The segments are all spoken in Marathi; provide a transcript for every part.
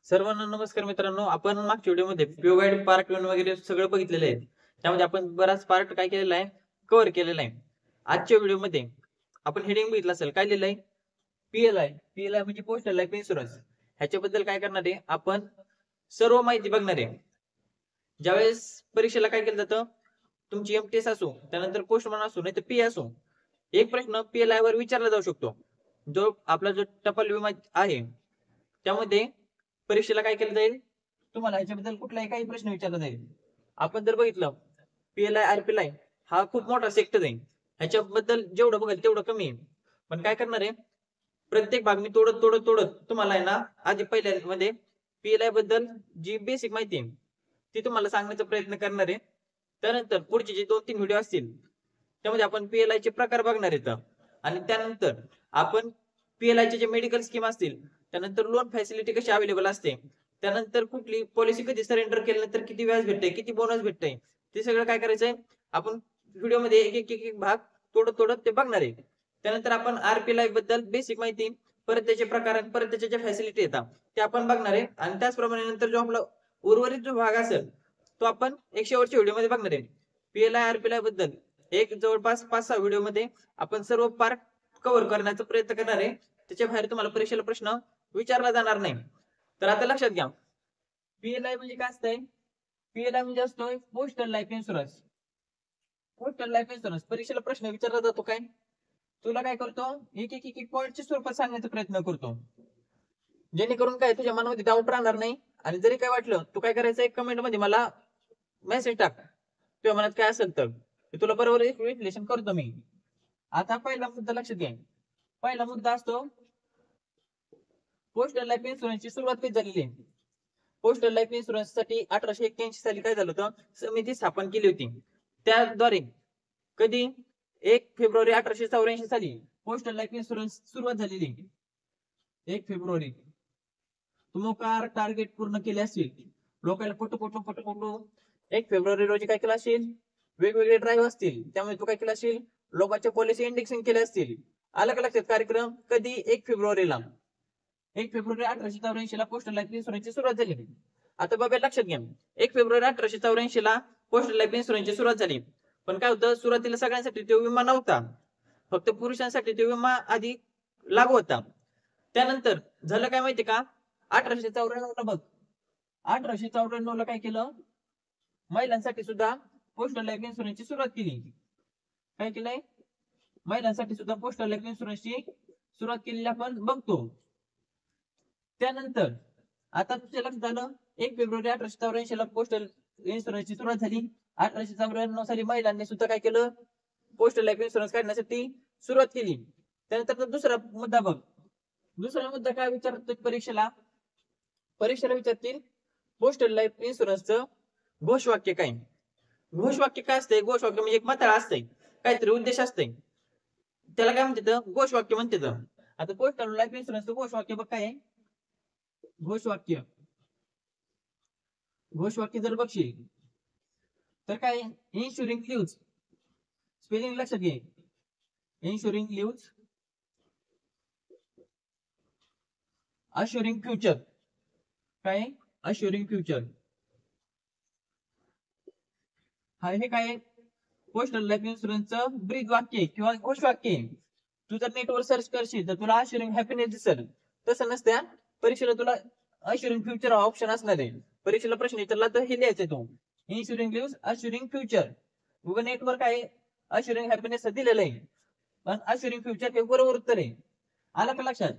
सर्वांना नमस्कार मित्रांनो. आपण मागच्या व्हिडिओमध्ये पिओ गाईड पार्ट 1 वगैरे सगळं बघितलेलं आहे. त्यामध्ये आपण बराच पार्ट काय केलेला आहे, कव्हर केलेला आहे. आजच्या व्हिडिओमध्ये आपण हेडिंग बघितलं असेल, काय लिहिलंय? पीएलआय. पीएलआय म्हणजे पोस्टल लाईफ इन्शुरन्स. ह्याच्याबद्दल काय करणार आहे आपण, सर्व माहिती बघणार आहे. ज्यावेळेस परीक्षेला काय केलं जातं, तुमची एमटीएस असो, त्यानंतर पोस्टमन असो, नाही तर पी असो, एक प्रश्न पीएलआय वर विचारला जाऊ शकतो. जो आपला जो टपाल विमा आहे त्यामध्ये परीक्षेला काय केलं जाईल, तुम्हाला ह्याच्याबद्दल कुठलाही काही प्रश्न विचारला जाईल. आपण जर बघितलं, पीएलआय आरपीएलआय हा खूप मोठा सेक्टर आहे. ह्याच्याबद्दल जेवढं बघेल तेवढं कमी आहे. पण काय करणार आहे, प्रत्येक भाग मी तोडत तोडत तोडत तुम्हाला आहे ना, आधी पहिल्या मध्ये पीएलआय बद्दल जी बेसिक माहिती आहे ती तुम्हाला सांगण्याचा प्रयत्न करणार आहे. त्यानंतर पुढचे जे 2-3 व्हिडिओ असतील त्यामध्ये आपण पीएलआय चे प्रकार बघणार आहेत. आणि त्यानंतर आपण पीएलआय चे जे मेडिकल स्कीम असतील, त्यानंतर लोन फॅसिलिटी कशी अवेलेबल असते, त्यानंतर कुठली पॉलिसी कधी सरेंडर केल्यानंतर किती व्याज भेटते, किती बोनस भेटते, ते सगळं काय करायचंय आपण व्हिडिओमध्ये एक भाग तोडत तोडत ते बघणार आहे. त्यानंतर आपण आरपीएलआय बद्दल बेसिक माहिती, परत त्याचे प्रकार आणि परत त्याच्या ज्या फॅसिलिटी येतात ते आपण बघणार आहे. आणि त्याचप्रमाणे नंतर जो आपला उर्वरित जो भाग असेल तो आपण एक शेवटच्या व्हिडिओमध्ये बघणार आहे. पीएलआय आरपीएलआय बद्दल एक जवळपास 5-6 व्हिडिओमध्ये आपण सर्व पार्ट कव्हर करण्याचा प्रयत्न करणार आहे. त्याच्या बाहेर तुम्हाला परीक्षेला प्रश्न विचारला जाणार नाही. तर आता लक्षात घ्या, पीएलआय म्हणजे काय असतंय? पीएलआय म्हणजे असतोय postal life insurance. Postal life insurance परीक्षेला प्रश्न विचारला जातो काय, तुला काय करतो, एक पॉईंटच्या स्वरूपात सांगण्याचा प्रयत्न करतो, जेणेकरून काय तुझ्या मनामध्ये डाऊट राहणार नाही. आणि जरी काय वाटलं, तू काय करायचं, एक कमेंट मध्ये मला मेसेज टाक तुझ्या मनात काय असेल तर तुला बरोबर एक विश्लेषण करतो मी. आता पहिला मुद्दा लक्षात घ्या. पहिला मुद्दा असतो, पोस्टल लाईफ इन्शुरन्सची सुरुवात कधी झालेली आहे. पोस्टल लाईफ इन्शुरन्स साठी 1881 साली काय झालं होतं, समिती स्थापन केली होती. त्याद्वारे कधी 1 फेब्रुवारी 1884 साली पोस्टल लाईफ इन्शुरन्स सुरुवात झालेली. 1 फेब्रुवारी तुम्ही कार टार्गेट पूर्ण केले असतील, लोकांना पटू 1 फेब्रुवारी रोजी काय केलं असेल, वेगवेगळे ड्राईव्ह असतील, त्यामुळे तू काय केलं असेल, लोकांच्या पॉलिसी इंडेक्सिंग केले असतील. आलं का लक्षात? कार्यक्रम कधी 1 फेब्रुवारीला, 1 फेब्रुवारी 1884 ला पोस्टल लाईफ इन्शुरन्सची सुरुवात झाली. आता बाबा लक्षात घ्या, 1 फेब्रुवारी 1884 ला पोस्टल लाईफ इन्शुरन्सची सुरुवात झाली. पण काय होतं, सुरुवातीला सगळ्यांसाठी तो विमा नव्हता, फक्त पुरुषांसाठी तो विमा आधी लागू होता. त्यानंतर झालं काय माहिती का, 1894 ला बघ, 1894 ला काय केलं, महिलांसाठी सुद्धा पोस्टल लाईफ इन्शुरन्सची सुरुवात केली. काय केलंय, महिलांसाठी सुद्धा पोस्टल लाईफ इन्शुरन्सची सुरुवात केलेली आपण बघतो. त्यानंतर आता तुझ्या लक्षात आलं, 1 फेब्रुवारी 1884 ला पोस्टल इन्शुरन्सची सुरुवात झाली. 1894 साली महिलांनी सुद्धा काय केलं, पोस्टल लाईफ इन्शुरन्स काढण्यासाठी सुरुवात केली. त्यानंतर दुसरा मुद्दा बघ, दुसरा मुद्दा काय विचारतो परीक्षेला, परीक्षेला विचारतील पोस्टल लाईफ इन्शुरन्सचं घोषवाक्य काय. घोषवाक्य काय असतंय, घोषवाक्य म्हणजे एक मथळा असतंय, काहीतरी उद्देश असतंय, त्याला काय म्हणतात, घोषवाक्य म्हणतात. आता पोस्टल लाईफ इन्शुरन्सचं घोषवाक्य बघ काय आहे, घोषवाक्य, घोषवाक्य जर बघशील तर काय, इन्शुरिंग लिव्ज, स्पेलिंग लक्षात घे, इन्शुरिंग लिव्ज अश्युरिंग फ्युचर. काय, अश्युरिंग फ्युचर. हा हे काय, पोस्टल लाईफ इन्शुरन्सचं ब्रीद वाक्य किंवा घोषवाक्य. तू जर नेटवर सर्च करशील तर तुला अश्युरिंग हॅपीनेस दिसेल. तसं नसत्या, परीक्षेला तुला अश्युरिंग फ्युचर ऑप्शन असणार आहे. परीक्षेला प्रश्न विचारला तर हे लिहायचं, तो इन्शुरिंग लिव्ज अश्युरिंग फ्युचर. गुगल नेटवर काय अश्युरिंग हॅपीनेस दिलेलं आहे, पण अश्युरिंग फ्युचर हे बरोबर उत्तर आहे. आलं का लक्षात?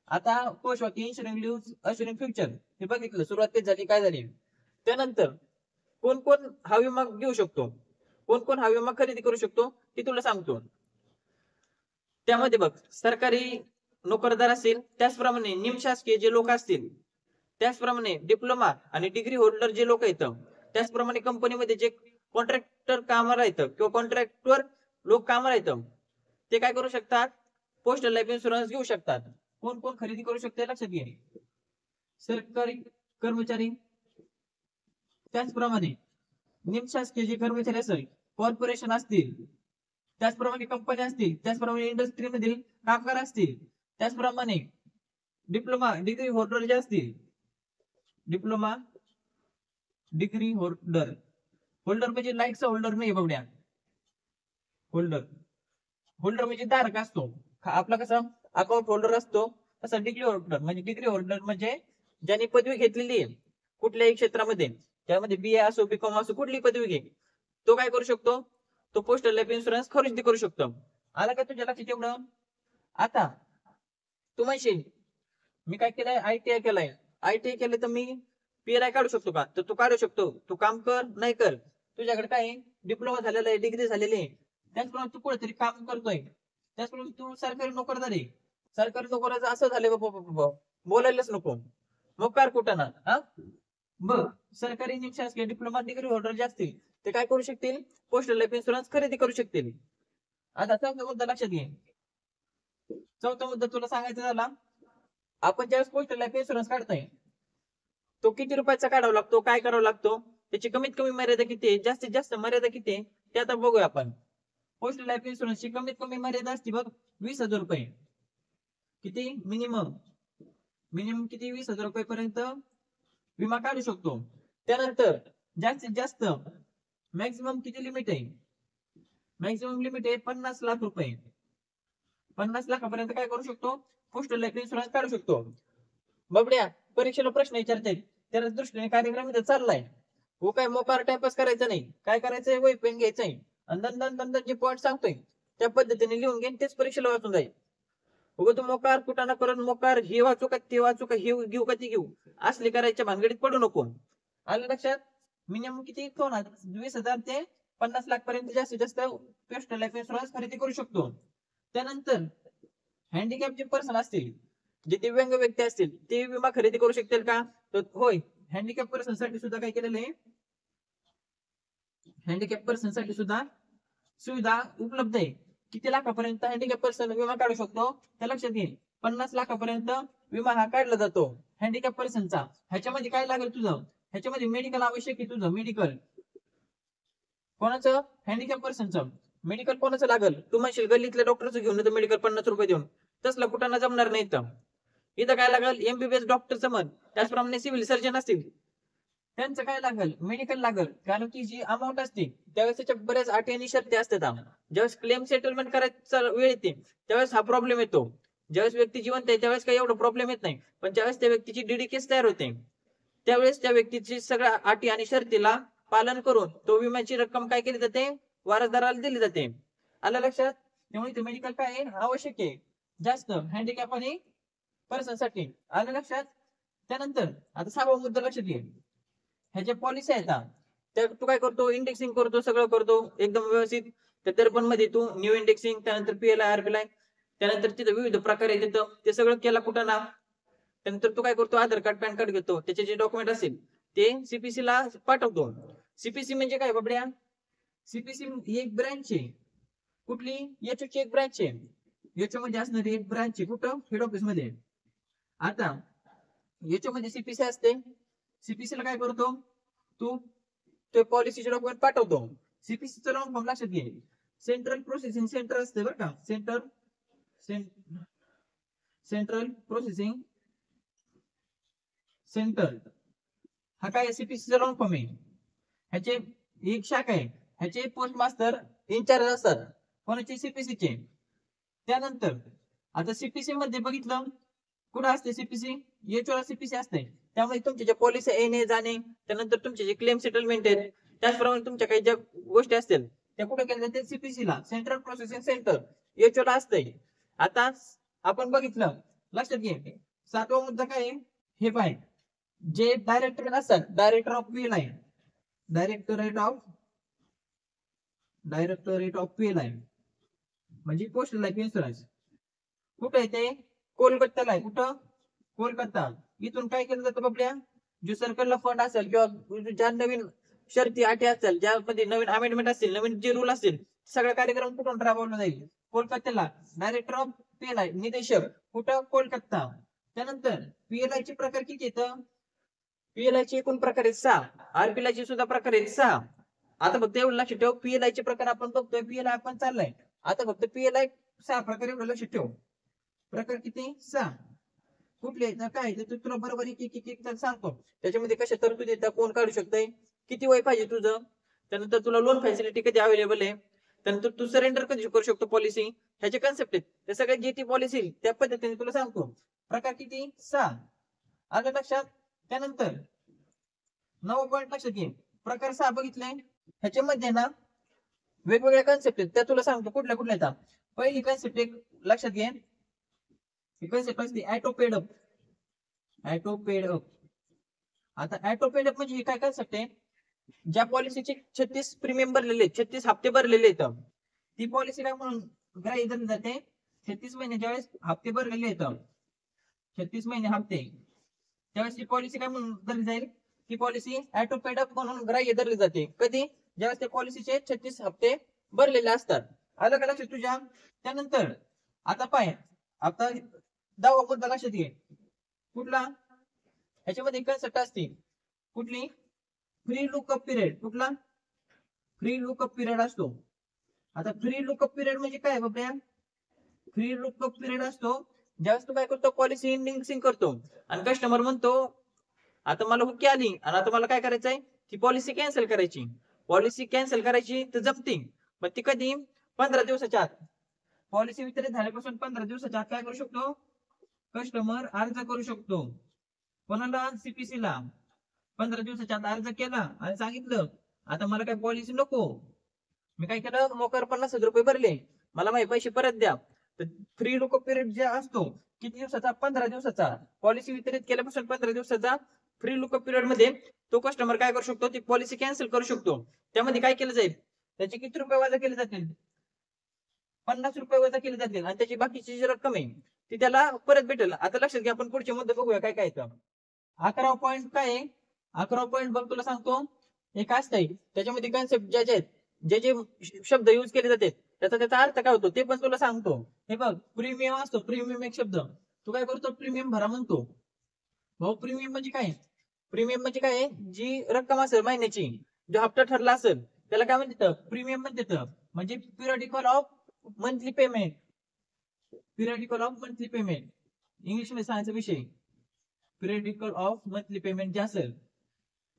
आता घोषवाक्य इन्शुरिंग लिव्ज अश्युरिंग फ्युचर हे बघितलं, सुरुवात कधी झाली, काय झाली. त्यानंतर कोण कोण हा विमा घेऊ शकतो, कोण कोण हा विमा खरेदी करू शकतो ते तुला सांगतो. त्यामध्ये बघ, सरकारी नोकरदार असतील, त्याचप्रमाणे निमशासकीय जे लोक असतील, त्याचप्रमाणे डिप्लोमा आणि डिग्री होल्डर जे लोक आहेत, त्याचप्रमाणे कंपनीमध्ये जे कॉन्ट्रॅक्टर कामाला येतं किंवा कॉन्ट्रॅक्टवर लोक कामाला येतं, ते काय करू शकतात, पोस्टल लाईफ इन्शुरन्स घेऊ शकतात. कोण कोण खरेदी करू शकते लक्षात घे, सरकारी कर्मचारी, त्याचप्रमाणे निमशासकीय जे कर्मचारी असतील, कॉर्पोरेशन असतील, त्याचप्रमाणे कंपन्या असतील, त्याचप्रमाणे इंडस्ट्रीमधील कामगार असतील, त्याचप्रमाणे डिप्लोमा डिग्री होल्डर जे असतील, डिप्लोमा डिग्री होल्डर. होल्डर म्हणजे लाईटचा होल्डर नाही बघड्या. होल्डर होल्डर म्हणजे धारक असतो. आपला कसा अकाउंट होल्डर असतो तसा डिग्री होल्डर म्हणजे डिग्री होल्डर म्हणजे ज्यांनी पदवी घेतलेली आहे कुठल्याही क्षेत्रामध्ये, त्यामध्ये बी ए असो बीकॉम असो कुठलीही पदवी घे, तो काय करू शकतो, तो पोस्टल लाईफ इन्शुरन्स खरेदी करू शकतो. आला का तुझ्या लक्षात एवढं? आता तू म्हणशील मी काय केलंय, आयटीआय केलंय, आयटीआय केलं तर मी पीएलआय काढू शकतो का? तर तू काढू शकतो. तू काम कर नाही कर, तुझ्याकडे काय डिप्लोमा झालेला आहे, डिग्री झालेली आहे, त्याचप्रमाणे तू कुठेतरी काम करतोय, त्याचप्रमाणे तू सरकारी नोकरदार आहे. सरकारी नोकराचं असं झालंय बाबा बोलायलाच नको. मोकार कुटाणा हा बघ. सरकारी निमशासकीय डिप्लोमा डिग्री होल्डर जे असतील ते काय करू शकतील, पोस्टल लाईफ इन्शुरन्स खरेदी करू शकतील. आता चौथा मुद्दा लक्षात घे. चौथा मुद्दा तुला सांगायचा झाला, आपण ज्यावेळेस पोस्टल लाईफ इन्शुरन्स काढतोय तो किती रुपयाचा काढावा लागतो, काय करावं लागतो, त्याची कमीत कमी मर्यादा किती आहे, जास्तीत जास्त मर्यादा किती आहे ते आता बघूया आपण. पोस्टल लाईफ इन्शुरन्सची कमीत कमी मर्यादा असते बघ 20,000 रुपये. किती मिनिमम? मिनिमम किती? 20,000 रुपये पर्यंत विमा काढू शकतो. त्यानंतर जास्तीत जास्त मॅक्सिमम किती लिमिट आहे? मॅक्सिमम लिमिट आहे 50 लाख रुपये. 50 लाखापर्यंत काय करू शकतो, पोस्टल लाईफ इन्शुरन्स काढू शकतो. बबड्या परीक्षेला प्रश्न विचारते त्या दृष्टीने कार्यक्रम इथे चाललाय. हो काय मोकार टाइमपास करायचा नाही, काय करायचंय वही पेन घ्यायचंय आणि दन जे पॉईंट सांगतोय त्या पद्धतीने लिहून घेऊन तेच परीक्षेला वाचून जाईल. उगा तू मोकार कुटाणा करून मोकार हे वाचू का ते वाचू का हे घेऊ का ते घेऊ असले करायच्या भानगडीत पडू नको. आलं लक्षात? मिनिमम किती 20,000 ते 50 लाख पर्यंत जास्तीत जास्त पोस्टल लाईफ इन्शुरन्स खरेदी करू शकतो. त्यानंतर हँडिकॅप जे पर्सन असतील, जे दिव्यांग व्यक्ती असतील ते विमा खरेदी करू शकतील का? तर होय, हँडिकॅप पर्सन साठी सुद्धा काय केलेलं आहे, हँडिकॅप पर्सन साठी सुद्धा सुविधा उपलब्ध आहे. किती लाखापर्यंत हँडिकॅप पर्सन विमा काढू शकतो त्या लक्षात घे. 50 लाखापर्यंत विमा हा काढला जातो हँडिकॅप पर्सनचा. ह्याच्यामध्ये काय लागेल तुझं, ह्याच्यामध्ये मेडिकल आवश्यक आहे तुझं. मेडिकल कोणाचं? हँडिकॅप पर्सनचं. मेडिकल कोणाचं लागल? तू म्हणशील गल्लीतल्या डॉक्टरचं घेऊन येतो मेडिकल 50 रुपये देऊन, तसला कुठं जमणार नाही. इथं काय लागल? एमबीबीएस डॉक्टरचं मन. त्याचप्रमाणे सिव्हिल सर्जन असतील त्यांचं काय लागल? मेडिकल लागल. कारण की जी अमाऊंट असते त्यावेळेस त्याच्या बऱ्याच अटी आणि शर्ती असतात. ज्यावेळेस क्लेम सेटलमेंट करायचा वेळ येते त्यावेळेस हा प्रॉब्लेम येतो. ज्यावेळेस व्यक्ती जिवंत आहे त्यावेळेस काही एवढा प्रॉब्लेम येत नाही, पण ज्यावेळेस त्या व्यक्तीची डीडी केस तयार होते त्यावेळेस त्या व्यक्तीची सगळ्या अटी आणि शर्तीला पालन करून तो विम्याची रक्कम काय केली जाते, वारसदाराला दिली जाते. आलं लक्षात? त्यामुळे मेडिकल काय आहे आवश्यक आहे जास्त हँडिकॅप आणि पर्सन साठी. आलं लक्षात? त्यानंतर आता 6वा मुद्दा लक्षात घे. ह्याच्या पॉलिसी आहेत त्या तू काय करतो, इंडेक्सिंग करतो, सगळं करतो एकदम व्यवस्थित. त्या तर्पण मध्ये तू न्यू इंडेक्सिंग, त्यानंतर पीएलआय आरपीएलआय, त्यानंतर तिथे विविध प्रकार आहे तिथं ते सगळं केला कुठं ना. त्यानंतर तू काय करतो, आधार कार्ड पॅन कार्ड घेतो, त्याचे जे डॉक्युमेंट असेल ते सीपीसी ला पाठवतो. सीपीसी म्हणजे काय बाबड्या? सीपीसी ही एक ब्रँच आहे. कुठली? याची एक ब्रँच आहे. याच्यामध्ये असणारी एक ब्रँच आहे कुठं? हेड ऑफिस मध्ये. आता याच्यामध्ये सीपीसी असते. सीपीसी ला काय करतो तू, ते पॉलिसीचे डॉक्युमेंट पाठवतो. सीपीसी चा लॉंग फॉर्म लक्षात घे. सेंट्रल प्रोसेसिंग सेंटर असते बरं का. सेंट्रल प्रोसेसिंग सेंटर हा काय सीपीसी चा लॉंग फॉर्म आहे. ह्याचे एक शाखा आहे, ह्याचे पोस्ट मास्टर इन्चार्ज असतात कोणाचे? सीपीसी चे. त्यानंतर आता सीपीसी मध्ये बघितलं कुठं असते सीपीसी? याच्यावर सीपीसी असते. त्यामुळे तुमच्या ज्या पॉलिसी येणे जाणे, त्यानंतर तुमचे जे क्लेम सेटलमेंट आहेत, त्याचप्रमाणे तुमच्या काही ज्या गोष्टी असतील त्या कुठे केल्या जाते? सीपीसी ला, सेंट्रल प्रोसेसिंग सेंटर याच्यावर असतंय. आता आपण बघितलं, लक्षात घे. 7वा मुद्दा काय आहे हे पाय. जे डायरेक्टर असतात, director of PLI, directorate of PLI म्हणजे पोस्टल लाईफ इन्शुरन्स. कुठे आहे ते? कोलकात्याला आहे. कुठं? कोलकाता. इथून काय केलं जातं बाबड्या? जो सरकारला फंड असेल किंवा ज्या नवीन शर्ती अटी असतील, ज्यामध्ये नवीन अमेंडमेंट असतील, नवीन जे रूल असतील, सगळा कार्यक्रम कुठून राबवला जाईल? कोलकात्याला. डायरेक्टर ऑफ पीएलआय निदेशक कुठं? कोलकाता. त्यानंतर पीएलआय चे प्रकार किती आहेत? पीएलआय चे एकूण प्रकार आहेत 6. आरपीएलआय चे सुद्धा प्रकार आहेत 6. आता फक्त एवढं लक्षात ठेव, पीएलआय चे प्रकार आपण बघतोय, पीएलआय आपण चाललाय. आता फक्त पीएलआय 6 प्रकार एवढं लक्षात ठेव. प्रकार किती? 6. कुठले आहेत ना काय तर तुला बरोबर एक सांगतो. त्याच्यामध्ये कशा तरतुदी येतात, कोण काढू शकतंय, किती वय पाहिजे तुझं, त्यानंतर तुला लोन फॅसिलिटी कधी अवेलेबल आहे, त्यानंतर तू सरेंडर कधी करू शकतो पॉलिसी, ह्याचे कन्सेप्ट आहेत. ते सगळे जी ती पॉलिसी त्या पद्धतीने तुला सांगतो. प्रकार किती? 6. आलं लक्षात? त्यानंतर 9 पॉईंट लक्षात घे. प्रकार 6 बघितले, ह्याच्यामध्ये ना वेगवेगळ्या कन्सेप्ट आहेत, त्या तुला सांगतो कुठल्या कुठल्या येतात. पहिली कन्सेप्ट एक लक्षात घे, ही कन्सेप्ट असते auto paid up. Auto paid up. आता ऑटो पेड अप म्हणजे ही काय कन्सेप्ट आहे, ज्या पॉलिसीचे 36 प्रीमियम भरलेले, 36 हप्ते भरलेले आहेत, ती पॉलिसी काय म्हणून ग्राह्य धरली जाते. 36 महिने ज्यावेळेस हप्ते भरलेले आहेत, 36 महिने हप्ते, त्यावेळेस ती पॉलिसी काय म्हणून धरली जाईल, ती पॉलिसी ऑटो पेड अप म्हणून ग्राह्य धरली जाते. कधी? ज्यावेळेस त्या पॉलिसीचे 36 हप्ते भरलेले असतात. आलं का लक्षात तुझ्या? त्यानंतर आता पाय, आता 10वा मुद्दा लक्षात घे. कुठला? ह्याच्यामध्ये कन्सेप्ट असते कुठली? Free lookup period. कुठला? फ्री लुकअप पिरियड असतो. आता फ्री लुकअप पिरियड म्हणजे काय बाबा? फ्री लुकअप पिरियड असतो ज्यावेळेस तू काय करतो, पॉलिसी इंडिंग करतो आणि कस्टमर म्हणतो आता मला हुकी आली आणि आता मला काय करायचंय, ती पॉलिसी कॅन्सल करायची. पॉलिसी कॅन्सल करायची तर जमते, पण ती कधी? 15 दिवसाच्या आत. पॉलिसी वितरित झाल्यापासून 15 दिवसाच्या आत काय करू शकतो, कस्टमर अर्ज करू शकतो. कोणाला? सीपीसी ला. 15 दिवसाच्या आत अर्ज केला आणि सांगितलं आता मला काय पॉलिसी नको, मी काय केलं, मोकार 50,000 रुपये भरले, मला माझे पैसे परत द्या. तर फ्री लुकअप पिरियड जे असतो किती दिवसाचा? 15 दिवसाचा. पॉलिसी वितरित केल्यापासून 15 दिवसाचा फ्री लुकअप पिरियड मध्ये तो कस्टमर काय करू शकतो, ती पॉलिसी कॅन्सल करू शकतो. त्यामध्ये काय केलं जाईल, त्याचे किती रुपये वजा केले जातील? 50 रुपये वजा केले जातील आणि त्याची बाकीची जी रक्कम आहे ती त्याला परत भेटेल. आता लक्षात घ्या, आपण पुढचे मुद्दे बघूया काय काय येतं. 11 पॉईंट काय आहे? 11 पॉईंट बघ तुला सांगतो, एक असतंय त्याच्यामध्ये कन्सेप्ट ज्या आहेत, जे जे शब्द युज केले जाते त्याचा अर्थ काय होतो ते पण तुला सांगतो. हे बघ, प्रीमियम असतो. प्रीमियम एक शब्द, तू काय करतो, प्रीमियम भरा म्हणतो. भाऊ प्रीमियम म्हणजे काय? प्रीमियम म्हणजे काय? जी रक्कम असेल महिन्याची, जो हप्ता ठरला असेल त्याला काय म्हणतात? प्रीमियम म्हणतात. म्हणजे periodical of monthly payment. Periodical of monthly payment English मध्ये सांगायचा विषय. पिरियडिकल ऑफ मंथली पेमेंट जे असेल,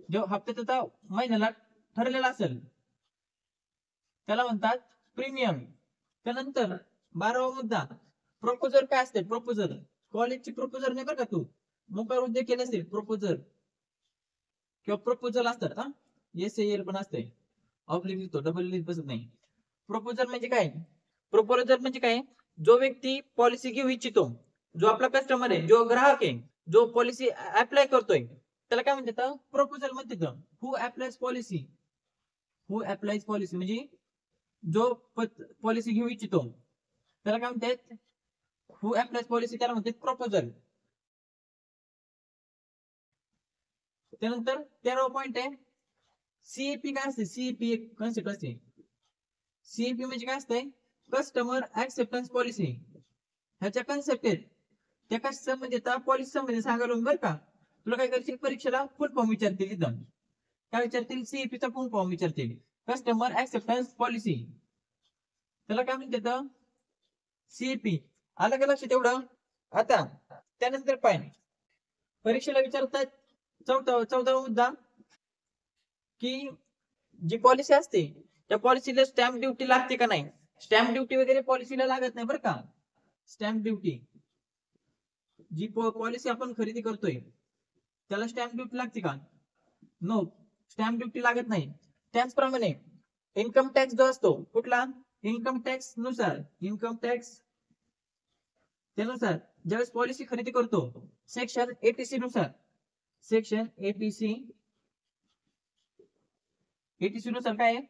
जो हप्त्याचा महिन्याला ठरलेला असेल त्याला म्हणतात प्रीमियम. त्यानंतर 12वा मुद्दा, प्रपोजल काय असते? प्रपोजल. कॉलेजची प्रपोजल नाही बरं का, तू मोकार उद्योग केले असेल प्रपोजल किंवा प्रपोजल असतात. हा एल पण असते, ऑब्लिक लिहितो, डबल लिहित बसत नाही. प्रपोजल म्हणजे काय? प्रपोजल म्हणजे काय? जो व्यक्ती पॉलिसी घेऊ इच्छितो, जो आपला कस्टमर आहे, जो ग्राहक आहे, जो पॉलिसी अप्लाय करतोय, त्याला काय म्हणतात? प्रपोजल म्हणतात. हु अप्लायज पॉलिसी. हु अप्लायज पॉलिसी म्हणजे जो पॉलिसी घेऊ इच्छितो त्याला काय म्हणतात? हु अप्लायज पॉलिसी, त्याला म्हणतात प्रपोजल. त्यानंतर 13वा पॉइंट आहे सीईपी. काय असते? सीईपी एक कन्सेप्ट असते. सीईपी म्हणजे काय असते? Customer acceptance policy. ह्याच्या कन्सेप्ट आहेत त्या कशा संबंधित, पॉलिसी संबंधित सांगायला बरं का. तुला काय करशील, परीक्षेला फुल फॉर्म विचारतील. इथं काय विचारतील? सीईपीचा फुल फॉर्म विचारतील, कस्टमर ऍक्सेप्टन्स पॉलिसी. त्याला काय म्हणतात? सीईपी. आलं का लक्षात तेवढं? आता त्यानंतर पाय, परीक्षेला विचारतात 14वा मुद्दा, की जी पॉलिसी असते त्या पॉलिसीला स्टॅम्प ड्युटी लागते का नाही. स्टॅम्प ड्युटी वगैरे पॉलिसीला लागत नाही बरं का. स्टॅम्प ड्युटी, जी पॉलिसी आपण खरेदी करतोय त्याला स्टॅम्प ड्युटी लागते का? नो, स्टॅम्प ड्युटी लागत नाही. त्याचप्रमाणे इन्कम टॅक्स जो असतो, कुठला? इन्कम टॅक्स नुसार, इन्कम टॅक्स त्यानुसार ज्यावेळेस पॉलिसी खरेदी करतो, सेक्शन 80C नुसार, सेक्शन 80C नुसार काय आहे,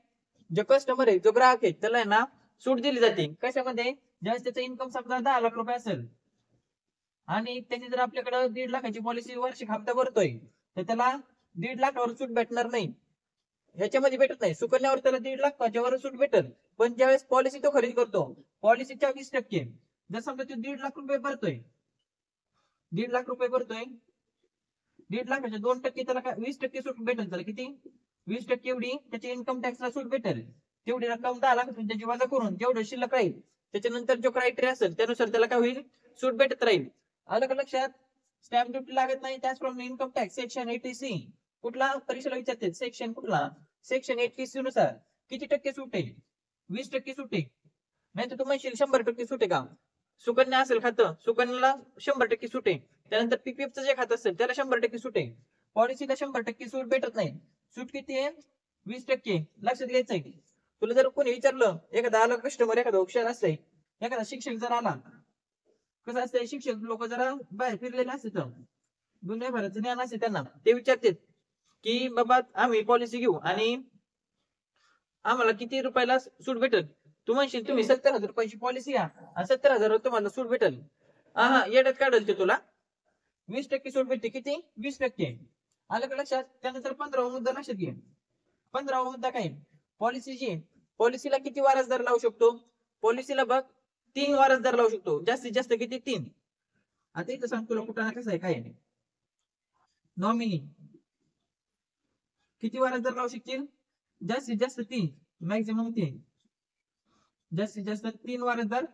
जो कस्टमर आहे, जो ग्राहक आहे, त्याला आहे ना सूट दिली जाते. कशामध्ये? ज्यावेळेस त्याचा इन्कम समजा 10 लाख रुपये असेल आणि त्याची जर आपल्याकडे 1.5 लाखाची पॉलिसी वार्षिक हप्ता भरतोय, तर त्याला 1.5 लाखावर सूट भेटणार नाही. ह्याच्यामध्ये भेटत नाही. सुकन्यावर त्याला 1.5 लाखाच्यावर सूट भेटल. पण ज्यावेळेस पॉलिसी तो खरेदी करतो, पॉलिसीच्या 20%, जर समजा तो 1.5 लाख रुपये भरतोय, 1.5 लाख रुपये भरतोय, 1.5 लाखाच्या 2% त्याला काय 20% सूट भेटेल. त्याला किती? 20% एवढी त्याच्या इन्कम टॅक्सला सूट भेटेल. तेवढी रक्कम 10 लाखातून त्याची वजा करून जेवढं शिल्लक राहील त्याच्यानंतर जो क्रायटेरिया असेल त्यानुसार त्याला काय होईल, सूट भेटत राहील. आलं का लक्षात? स्टॅम्प ड्युटी लागत नाही. त्याचप्रमाणे इन्कम टॅक्स सेक्शन 80C कुठला परीक्षेला विचारते, सेक्शन कुठला, सेक्शन 80C नुसार किती टक्के सूट आहे, 20% सूट आहे. नाही तर तू म्हणशील 100% सूट आहे का. सुकन्या असेल खातं, सुकन्याला 100% सूट आहे. त्यानंतर पीपीएफचं जे खातं असेल त्याला 100% सूट आहे. पॉलिसीला 100% सूट भेटत नाही. सूट किती आहे, 20%. लक्षात घ्यायचंय. तुला जर कोणी विचारलं, एखादा आला कस्टमर, एखादा हुशार असतंय, एखादा शिक्षक जर आला, कसं असतंय, शिक्षक लोक जरा बाहेर फिरलेले असतात, दुनियाभराचं ज्ञान असते त्यांना, ते विचारतात की बाबा आम्ही पॉलिसी घेऊ आणि आम्हाला किती रुपयाला सूट भेटेल. तू म्हणशील तुम्ही 70,000 रुपयाची पॉलिसी घ्या आणि 70,000 तुम्हाला सूट भेटेल. हा येड्यात काढेल ते तुला. 20% सूट भेटते. किती, 20%. आलं का लक्षात. त्यानंतर 15वा मुद्दा लक्षात घे. 15वा मुद्दा काय, पॉलिसीची, पॉलिसीला किती वारसदार लावू शकतो. पॉलिसीला बघ 3 वारसदार लावू शकतो. जास्तीत जास्त किती, 3. आता इथं सांग तुला कुठं कसं आहे काय आहे. नॉमिनी किती वारसदार लावू शकतील, जास्तीत जास्त 3, मॅक्झिमम 3. जास्तीत जास्त 3 वारसदार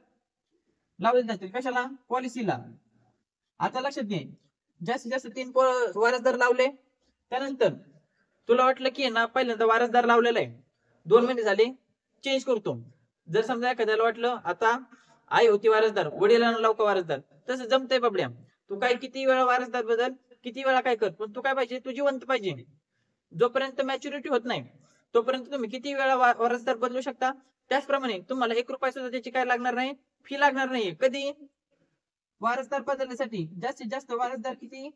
लावले जातील. कशाला, पॉलिसीला. आता लक्षात घे, जास्तीत जास्त 3 वारसदार लावले. त्यानंतर तुला वाटलं की ना पहिल्यांदा वारसदार लावलेला आहे, 2 महिने झाले, चेंज करतो. जर समजा एखाद्याला वाटलं आता आई होती वारसदार, वडिलांना लावू का वारसदार, तसं जमतंय बाबड्या. तू काय किती वेळा वारसदार बदल, किती वेळा काय कर, पण तू काय पाहिजे, तू जिवंत पाहिजे. जोपर्यंत मॅच्युरिटी होत नाही तोपर्यंत तुम्ही किती वेळा वारसदार बदलू शकता. त्याचप्रमाणे तुम्हाला 1 रुपया सुद्धा त्याची काय लागणार नाही, फी लागणार नाही. कधी, वारसदार बदलण्यासाठी जास्तीत जास्त वारसदार किती,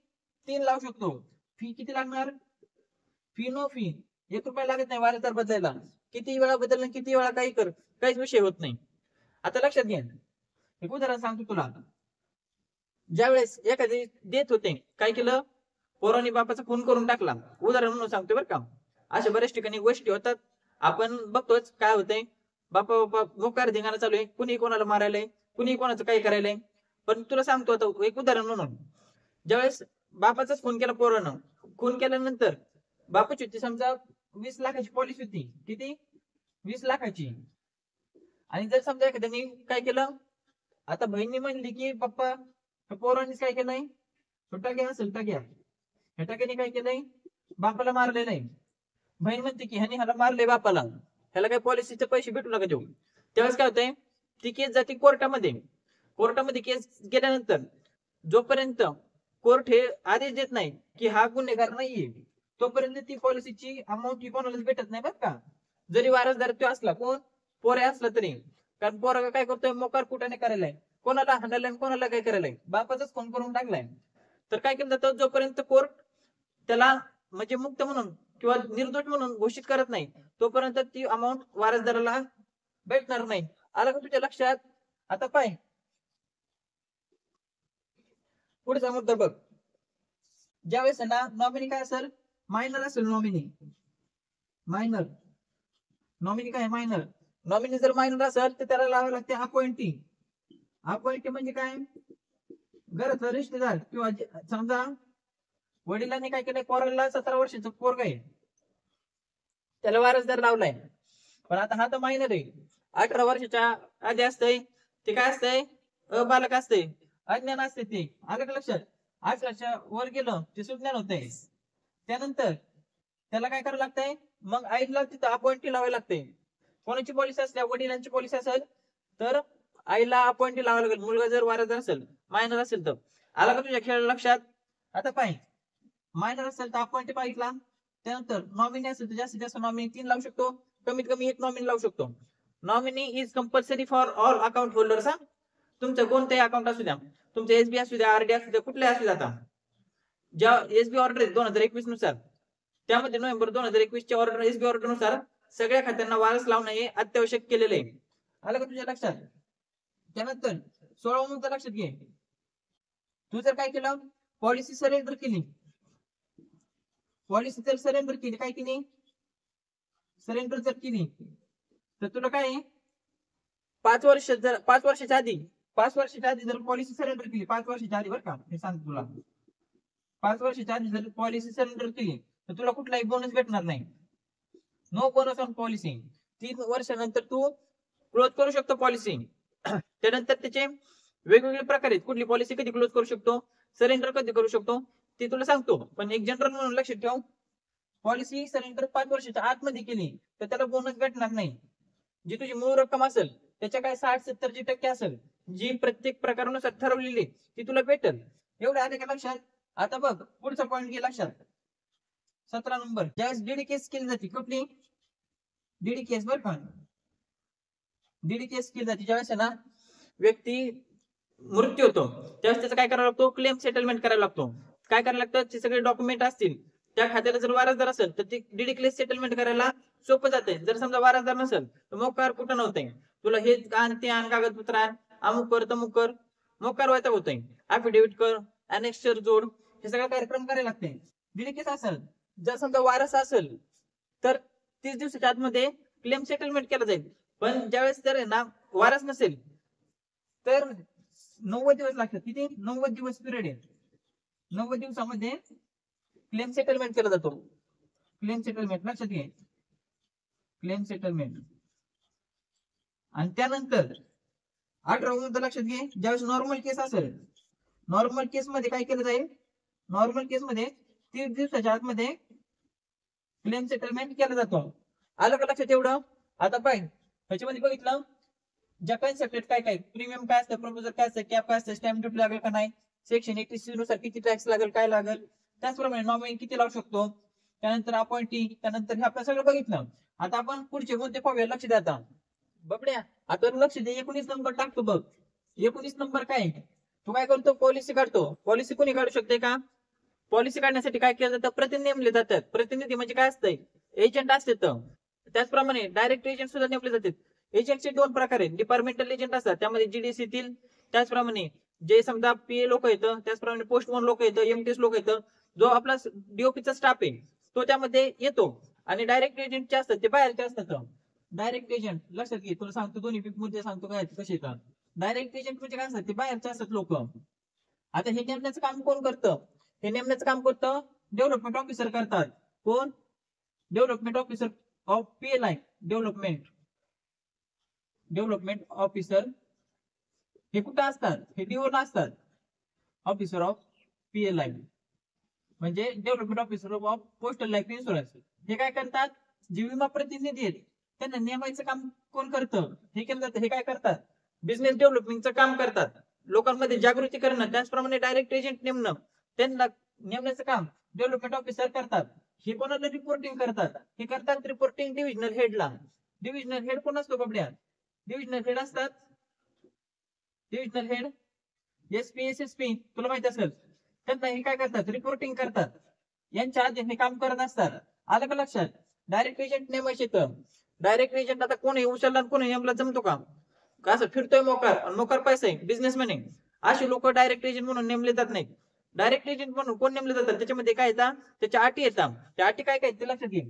3 लावू शकतो. फी किती लागणार, फी नो फी, 1 रुपया लागत नाही वारसदार बदलायला. किती वेळा बदलणं, किती वेळा काही कर, काहीच विषय होत नाही. आता लक्षात घ्या, एक उदाहरण सांगतो तुला. ज्यावेळेस एखादी देत होते, काय केलं, पोरांनी बापाचा खून करून टाकला. उदाहरण म्हणून सांगतोय बरं का. अशा बऱ्याच ठिकाणी गोष्टी होतात, आपण बघतोच काय होतंय. बापा बापा मोकार धिंगाणा चालू आहे, कुणी कोणाला मारायलाय, कुणी कोणाचं काही करायलंय. पण तुला सांगतो आता एक उदाहरण म्हणून, ज्यावेळेस बापाचाच खून केला पोरानं, खून केल्यानंतर बापाची होती समजा 20 लाखाची पॉलिसी होती. किती, 20 लाखाची. आणि जर समजा एखाद्याने काय केलं, आता बहिणी म्हणली की पप्पा पोरांनीच काय केलंय, टाक्या असेल टाक्या, ह्या टाक्याने काय केलंय, बापाला मारलेलं आहे. बहीण म्हणते की ह्याने ह्याला मारले बापाला, ह्याला काय पॉलिसीचे पैसे भेटू नका देऊ. त्यावेळेस काय होतंय, ती केस जाते कोर्टामध्ये. कोर्टामध्ये केस गेल्यानंतर जोपर्यंत कोर्ट हे आदेश देत नाही की हा गुन्हेगार नाहीये, तोपर्यंत ती पॉलिसीची अमाऊंट कोणालाच भेटत नाही बरं का. जरी वारसदार तो असला, कोण, पोरे असला तरी. कारण पोरगा काय करतोय, मोकार कुठाने करायलाय, कोणाला हाणायलाय, कोणाला काय करायलाय, बापाचाच खून करून टाकलाय. तर काय केलं जातं, जोपर्यंत कोर्ट त्याला म्हणजे मुक्त म्हणून किंवा निर्दोष म्हणून घोषित करत नाही, तोपर्यंत ती अमाऊंट वारसदाराला भेटणार नाही. आलं का तुझ्या लक्षात. आता पाय पुढचा मुद्दा बघ. ज्यावेळेस ना नॉमिनी काय असेल, मायनर असेल. नॉमिनी मायनर, नॉमिनी काय, मायनर. नॉमिनी जर मायनर असेल तर त्याला लावावं लागते अपॉइंटी. अपॉइंटी म्हणजे काय, घराचा रिश्तेदार. किंवा समजा वडिलांनी काय केलंय, पोराला 17 वर्षाचं पोरग आहे, त्याला वारसदार लावलाय. पण आता हा तर मायनर आहे, 18 वर्षाच्या आधी असतंय, ते काय असतंय, अबालक असतंय, अज्ञान असते ते. आलं का लक्षात. 18च्या वर गेलं ते सुज्ञान होतंय. त्यानंतर त्याला काय करावं लागतंय, मग आईला तिथं अपॉइंटी लावायला लागते. कोणाची पॉलिसी असल्या, वडिलांची पॉलिसी असेल तर आईला अपॉइंटी लावायला लागेल. मुलगा जर वारसदार असेल, मायनर असेल तर. आला का तुझ्या खेळ लक्षात. आता पाय, मायनर असेल तर अपॉइंटी पाहिजे. त्यानंतर नॉमिनी असेल तर जास्तीत जास्त नॉमिनी 3 लावू शकतो, कमीत कमी 1 नॉमिनी लावू शकतो. Nominee is compulsory for all account holders. तुमचं कोणतेही अकाउंट असू द्या, तुमचं एसबी असू द्या, आरडी असू द्या, कुठले असू द्या. आता ज्या एसबी ऑर्डर 2021 नुसार, त्यामध्ये नोव्हेंबर 2021 च्या ऑर्डर, एसबी ऑर्डर नुसार सगळ्या खात्यांना वारस लावणं हे अत्यावश्यक केलेलं आहे. आलं का तुझ्या लक्षात. त्यानंतर 16 मुद्दा लक्षात घे. तू जर काय केलं, पॉलिसी सरेंडर केली, पॉलिसी जर सरेंडर केली, काय केली, सरेंडर जर केली, तर तुला काय 5 वर्षाच्या आधी, 5 वर्षाच्या आधी जर पॉलिसी सरेंडर केली, 5 वर्षाच्या आधी बरं का, हे सांगतो तुला, 5 वर्षाच्या आधी जर पॉलिसी सरेंडर केली तर तुला कुठलाही बोनस भेटणार नाही. No bonus on policy. 3 वर्षानंतर तू क्लोज करू शकतो पॉलिसी. त्यानंतर त्याचे वेगवेगळे प्रकार आहेत, कुठली पॉलिसी कधी क्लोज करू शकतो. सरेंडर कधी करू शकतो ते तुला सांगतो, पण एक जनरल म्हणून लक्षात ठेव, पॉलिसी सरेंडर 5 वर्षाच्या आतमध्ये केली तर त्याला बोनस भेटणार नाही. जी तुझी मूळ रक्कम असेल त्याच्या काय 60-70% असेल, जी प्रत्येक प्रकारानुसार ठरवलेली ती तुला भेटेल. एवढं आले का लक्षात? आता बघ पुढचा पॉईंट घे लक्षात. 17 नंबर, ज्यावेळेस डीडी केस केली जाते, कुठली डीडी केस बरं का, डीडी केस केली जाते ज्यावेळेस ना व्यक्ती मृत्यू होतो त्यावेळेस त्याचं काय करावं लागतो, क्लेम सेटलमेंट करायला लागतो. काय करायला लागतं, ते सगळे डॉक्युमेंट असतील, त्या खात्याला जर वारसदार असेल तर ते डीडी क्लेम सेटलमेंट करायला सोपं जाते. जर समजा वारसदार नसेल तर मोकार कुठं नव्हते, तुला हे आण ते आण, कागदपत्र आण, अमुक कर तमुक कर, मोकार व्हायचा होतंय, अफिडेव्हिट कर, अनेक्स्चर जोड, हे सगळं कार्यक्रम करायला लागते. डीडी केस असेल, जर समजा वारस असेल तर 30 दिवसाच्या आतमध्ये क्लेम सेटलमेंट केला जाईल. पण ज्यावेळेस जर ना वारस नसेल तर 90 दिवस लागतात. किती? 90 दिवस पिरियड आहे. 90 दिवसामध्ये क्लेम सेटलमेंट केला जातो. क्लेम सेटलमेंट लक्षात घे, क्लेम सेटलमेंट. आणि त्यानंतर 18 मुद्दा लक्षात घे, ज्यावेळेस नॉर्मल केस असेल, नॉर्मल केस मध्ये काय केलं जाईल, नॉर्मल केस मध्ये 30 दिवसाच्या आतमध्ये क्लेम सेटलमेंट केला जातो. आलं का लक्षात एवढं? आता पाहिजे ह्याच्यामध्ये बघितलं ज्या कन्सेप्ट काय काय, प्रीमियम काय असतं, प्रपोजल काय असतं, कॅप काय असतं, स्टॅम्प ड्युटी लागेल का नाही, सेक्शन 86 नुसार किती टॅक्स लागेल, काय लागेल, त्याचप्रमाणे नॉमिनी किती लावू शकतो, त्यानंतर अपॉइंटी, त्यानंतर हे आपलं सगळं बघितलं. आता आपण पुढचे कोणते पाहूया, लक्ष द्या आता बबड्या. आता लक्ष दे, 19 नंबर टाकतो बघ. 19 नंबर काय, तू काय करतो, पॉलिसी काढतो. पॉलिसी कोणी काढू शकते का? पॉलिसी काढण्यासाठी काय केलं जातं, प्रतिनिधी नेमले जातात. प्रतिनिधी म्हणजे काय असतंय, एजंट असतात. त्याचप्रमाणे डायरेक्ट एजंट सुद्धा नेमले जातात. एजंटचे 2 प्रकार आहेत, डिपार्टमेंटल एजंट असतात, त्यामध्ये जीडीसी तील, त्याचप्रमाणे जे समजा पीए लोक येतं, त्याचप्रमाणे पोस्टमन लोक येतं, एमटीएस लोक येतं, जो आपला डीओपीचा स्टाफ आहे तो त्यामध्ये येतो. आणि डायरेक्ट एजंट जे असतात ते बाहेरचे असतात. डायरेक्ट एजंट लक्षात घे, तुला सांगतो दोन्ही मुद्दे सांगतो काय कसे येतात. डायरेक्ट एजंट म्हणजे काय असतात, ते बाहेरचे असतात लोक. आता हे नेमण्याचं काम कोण करतं, हे नेमण्याचं काम करतं डेव्हलपमेंट ऑफिसर करतात. कोण? Development officer of PLI, development officer. हे कुठं असतात, हे डीओला असतात, ऑफिसर ऑफ पीएलआय म्हणजे development officer of postal life insurance. हे काय करतात, जे विमा प्रतिनिधी आहेत त्यांना नेमायचं काम कोण करतं, हे केलं जातं. हे काय करतात, बिझनेस डेव्हलपमेंटचं काम करतात, लोकांमध्ये जागृती करणं, त्याचप्रमाणे डायरेक्ट एजंट नेमणं, त्यांना नेमण्याचं काम डेव्हलपमेंट ऑफिसर करतात. हे कोणाला रिपोर्टिंग करतात, हे करतात रिपोर्टिंग डिव्हिजनल हेडला. डिव्हिजनल हेड कोण असतो कपड्या, डिव्हिजनल हेड असतात, डिव्हिजनल हेड एसपी एसएसपी तुला माहिती असेल, त्यांना हे काय करतात, रिपोर्टिंग करतात, यांच्या आधी हे काम करत असतात. आलं का लक्षात? डायरेक्ट एजंट नेमायचे तर डायरेक्ट एजंट आता कोणी उचलला कोणी नेमला जमतो का, असं फिरतोय मोकार आणि मोकार पैसा आहे, बिझनेसमॅन आहे, अशी लोक डायरेक्ट एजंट म्हणून नेमले जात नाही. डायरेक्ट एजंट म्हणून कोण नेमले जातात, त्याच्यामध्ये काय येतात, त्याच्या अटी येतात. त्या अटी काय काय ते लक्षात घे.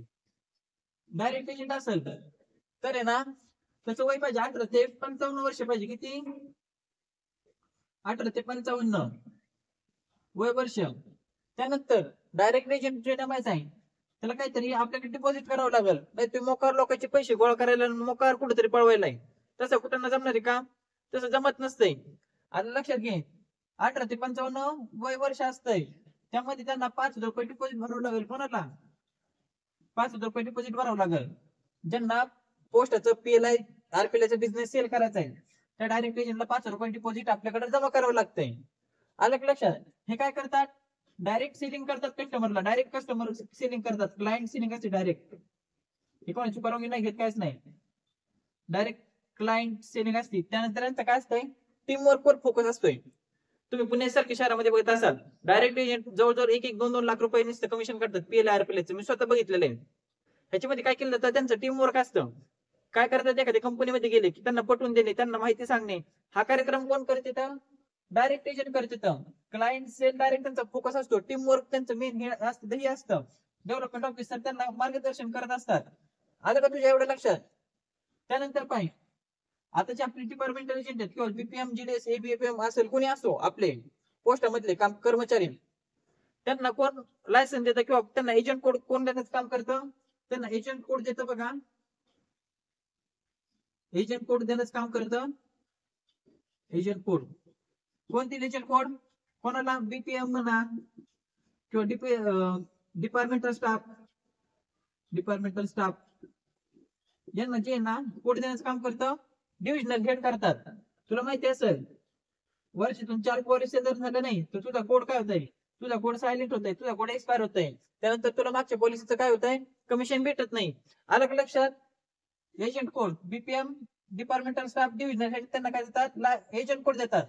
डायरेक्ट एजंट असेल तर आहे ना त्याचं वय पाहिजे 18 ते 55 वर्ष पाहिजे. किती? 18 ते 55 वय वर्ष. त्यानंतर डायरेक्ट एजंट जे नमायचं आहे त्याला काहीतरी आपल्याकडे डिपॉझिट करावं लागेल, नाही तुम्ही मोकार लोकांचे पैसे गोळा करायला मोकार कुठेतरी पळवायला आहे, तसं कुठं जमणार आहे का, तसं जमत नसतंय. आता लक्षात घे, 18 ते 55 वय वर्ष असतंय, त्यामध्ये त्यांना 5,000 रुपये डिपॉझिट भरावं लागेल. कोणाला? 5,000 रुपये डिपॉझिट भरावं लागेल. ज्यांना पोस्टाचं पीएलआय आरपीएलआयचा बिझनेस सेल करायचा आहे त्या डायरेक्ट एजंटला 5,000 रुपये डिपॉझिट आपल्याकडे जमा करावं लागतंय. आलं का लक्षात? हे काय करतात, डायरेक्ट सेलिंग करतात कस्टमरला, डायरेक्ट कस्टमर सेलिंग करतात, क्लायंट सेलिंग असते डायरेक्ट. हे कोणाची परवानगी नाही घेत, काहीच नाही, डायरेक्ट क्लायंट सेलिंग असते. त्यानंतर यांचं काय असतंय, टीम वर्कवर फोकस असतोय. तुम्ही पुण्यासारख्या शहरामध्ये बघत असाल, डायरेक्ट एजंट जवळजवळ 1-2 लाख रुपये नुसतं कमिशन करतात पीएलआय आरपीएलआयचं, मी स्वतः बघितलेलं आहे. ह्याच्यामध्ये काय केलं जातं, त्यांचं टीम वर्क असतं. काय करतात, एखाद्या कंपनीमध्ये गेले की त्यांना पटवून देणे, त्यांना माहिती सांगणे, हा कार्यक्रम कोण करते तर डायरेक्ट एजंट करते. क्लायंट सेल डायरेक्ट त्यांचा फोकस असतो, टीम वर्क त्यांचं मेन हे असतं, हे असतं. डेव्हलपमेंट ऑफिसर त्यांना मार्गदर्शन करत असतात. आलं का तुझ्या एवढं लक्षात? त्यानंतर पाहिजे आताचे आपले डिपार्टमेंटल एजंट आहेत किंवा बीपीएम जीडीएस एबीएफएम असेल कोणी असो आपले पोस्टामधले काम कर्मचारी, त्यांना कोण लायसन्स देतं किंवा त्यांना एजंट कोड कोण देण्याचं काम करतं, त्यांना एजंट कोड देतं बघा, एजंट कोड देण्याचं काम करतं. एजंट कोड कोण दिले, एजंट कोड कोणाला बीपीएम म्हणा किंवा डिपार्टमेंटल स्टाफ यांना जे ना कोड देण्याचं काम करतं डिव्हिजनल हेड करतात. तुला माहिती असेल वर्षातून 4 पॉलिसी जर झालं नाही तर तुझा कोड काय होतंय, तुझा कोड सायलेंट होतंय, तुझा कोड एक्सपायर होतंय. त्यानंतर तुला मागच्या पॉलिसीचं काय होतंय, कमिशन भेटत नाही. आलं का लक्षात? Agent code BPM departmental staff divisional head त्यांना काय देतात, एजंट कोड देतात.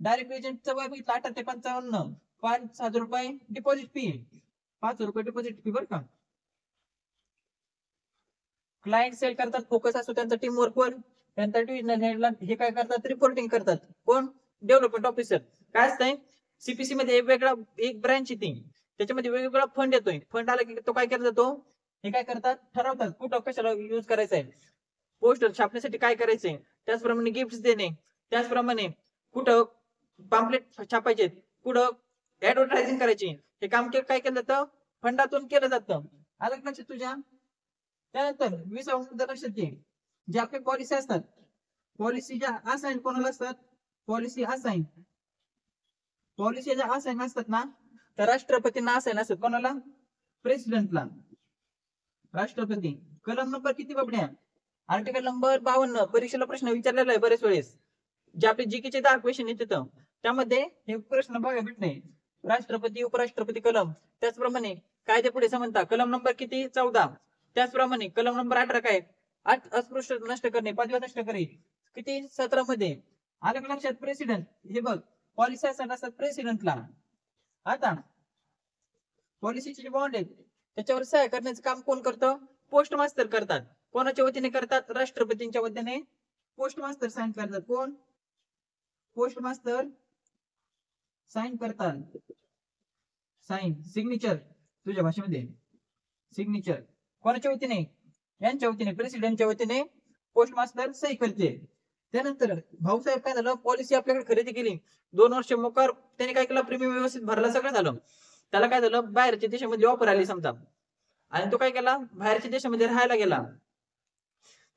डायरेक्ट एजंटचं वय बघितलं 18 ते 55, 5,000 रुपये डिपॉझिट फी, 5 रुपये डिपॉझिट फी बरं का. क्लायंट सेल करतात, फोकस असतो त्यांचा टीम वर्कवर. त्यानंतर डिव्हिजनल हेडला हे काय करतात, रिपोर्टिंग करतात. कोण? Development officer. काय असतंय, सीपीसी मध्ये एक ब्रँच येते, त्याच्यामध्ये वेगवेगळा फंड येतोय. फंड आला की तो काय केला जातो, हे काय करतात, ठरवतात कुठं कशाला युज करायचा आहे, पोस्टर छापण्यासाठी काय करायचंय, त्याचप्रमाणे गिफ्ट देणे, त्याचप्रमाणे कुठं पॅम्पलेट छापायचे, कुठं ऍडव्हर्टायझिंग करायची, हे काम काय केलं जातं, फंडातून केलं जातं. आलं लक्षात तुझ्या? त्यानंतर 20 मुद्दा लक्षात घे, जे आपल्या पॉलिसी असतात, पॉलिसी ज्या असाइन कोणाला असतात, पॉलिसी ज्या असाइन असतात ना, तर राष्ट्रपतींना असाइन असतात. कोणाला? प्रेसिडेंटला. राष्ट्रपती. कलम नंबर किती बाबड्या? Article number 52. परीक्षेला प्रश्न विचारलेला आहे बरेच वेळेस, जे आपले जीकेचे 10 क्वेश्चन येते त्यामध्ये हे प्रश्न बघा भेटणे. राष्ट्रपती उपराष्ट्रपती कलम, त्याचप्रमाणे कायदे पुढे समजता कलम नंबर किती, 14. त्याचप्रमाणे कलम नंबर 18 काय, अस्पृश्य नष्ट करणे, पदव्या नष्ट करणे, किती, 17 मध्ये. आलं का लक्षात? प्रेसिडेंट. हे बघ पॉलिसी असतात प्रेसिडेंटला. आता पॉलिसीचे जे बॉन्ड आहेत त्याच्यावर सह्या करण्याचं काम कोण करतं, पोस्ट मास्तर करतात. कोणाच्या वतीने करतात, राष्ट्रपतींच्या वतीने पोस्ट मास्तर साइन करतात. कोण? पोस्ट मास्तर साइन करतात. साइन, सिग्नेचर तुझ्या भाषेमध्ये, सिग्नेचर कोणाच्या वतीने, यांच्या वतीने, प्रेसिडेंटच्या वतीने पोस्ट मास्टर सही करते. त्यानंतर भाऊसाहेब काय झालं, पॉलिसी आपल्याकडे खरेदी केली, 2 वर्ष मोकार त्याने काय केलं, प्रीमियम व्यवस्थित भरला, सगळं झालं. त्याला काय झालं, बाहेरच्या देशामध्ये ऑफर आली समजा, आणि तो काय केला, बाहेरच्या देशामध्ये राहायला गेला,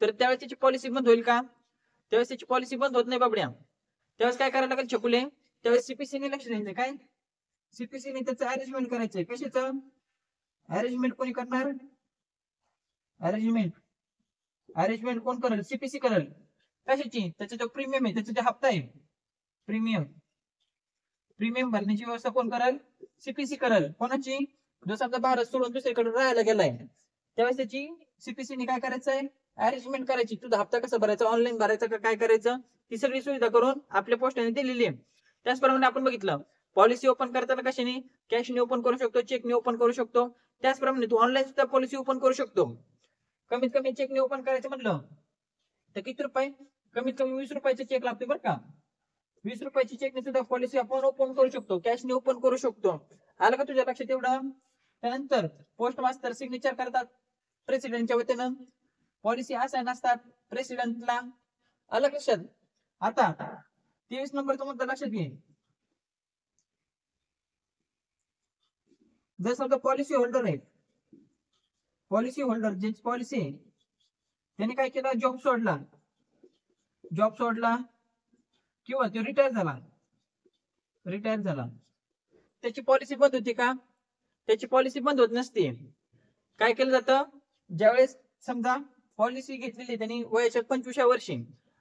तर त्यावेळेस त्याची पॉलिसी बंद होईल का? त्यावेळेस त्याची पॉलिसी बंद होत नाही बाबड्या. त्यावेळेस काय करायला लागेल छकुले, त्यावेळेस सीपीसीने लक्ष द्यायचं. काय? सीपीसीने त्याचं अरेंजमेंट करायचंय. कशाचं अरेंजमेंट कोणी करणार, अरेंजमेंट कोण करेल, सीपीसी करेल. कशाची? त्याचा जो प्रीमियम आहे, त्याचा जो हप्ता आहे, प्रीमियम भरण्याची व्यवस्था कोण करेल, सीपीसी करेल. कोणाची? जो समजा भारत सोडून दुसरीकडे राहायला गेलाय, त्यावेळेस त्याची सीपीसीने काय करायचंय, अरेंजमेंट करायची. तुझा हप्ता कसा भरायचा, ऑनलाईन भरायचा का काय करायचं, ती सगळी सुविधा करून आपल्या पोस्टाने दिलेली आहे. त्याचप्रमाणे आपण बघितलं, पॉलिसी ओपन करताना कशाने, कॅशने ओपन करू शकतो, चेकने ओपन करू शकतो. त्याचप्रमाणे तू ऑनलाईन सुद्धा पॉलिसी ओपन करू शकतो. कमीत कमी चेकने ओपन करायचं म्हटलं तर किती रुपये, कमीत कमी 20 रुपयाचे चेक लागते बरं का. 20 रुपयाची चेकने सुद्धा पॉलिसी आपण ओपन करू शकतो, कॅशने ओपन करू शकतो. आलं का तुझ्या लक्षात एवढं? त्यानंतर पोस्ट मास्टर सिग्नेचर करतात प्रेसिडेंटच्या वतीनं, पॉलिसी असाइन असतात प्रेसिडेंटला. आलं लक्षात? आता 23 नंबरचा मुद्दा लक्षात घे. जर समजा पॉलिसी होल्डर आहे, पॉलिसी होल्डर ज्याची पॉलिसी आहे त्याने काय केलं, जॉब सोडला किंवा तो रिटायर झाला, त्याची पॉलिसी बंद होती का? त्याची पॉलिसी बंद होत नसते. काय केलं जातं, ज्यावेळेस समजा पॉलिसी घेतलेली त्यांनी वयाच्या 25व्या वर्षी,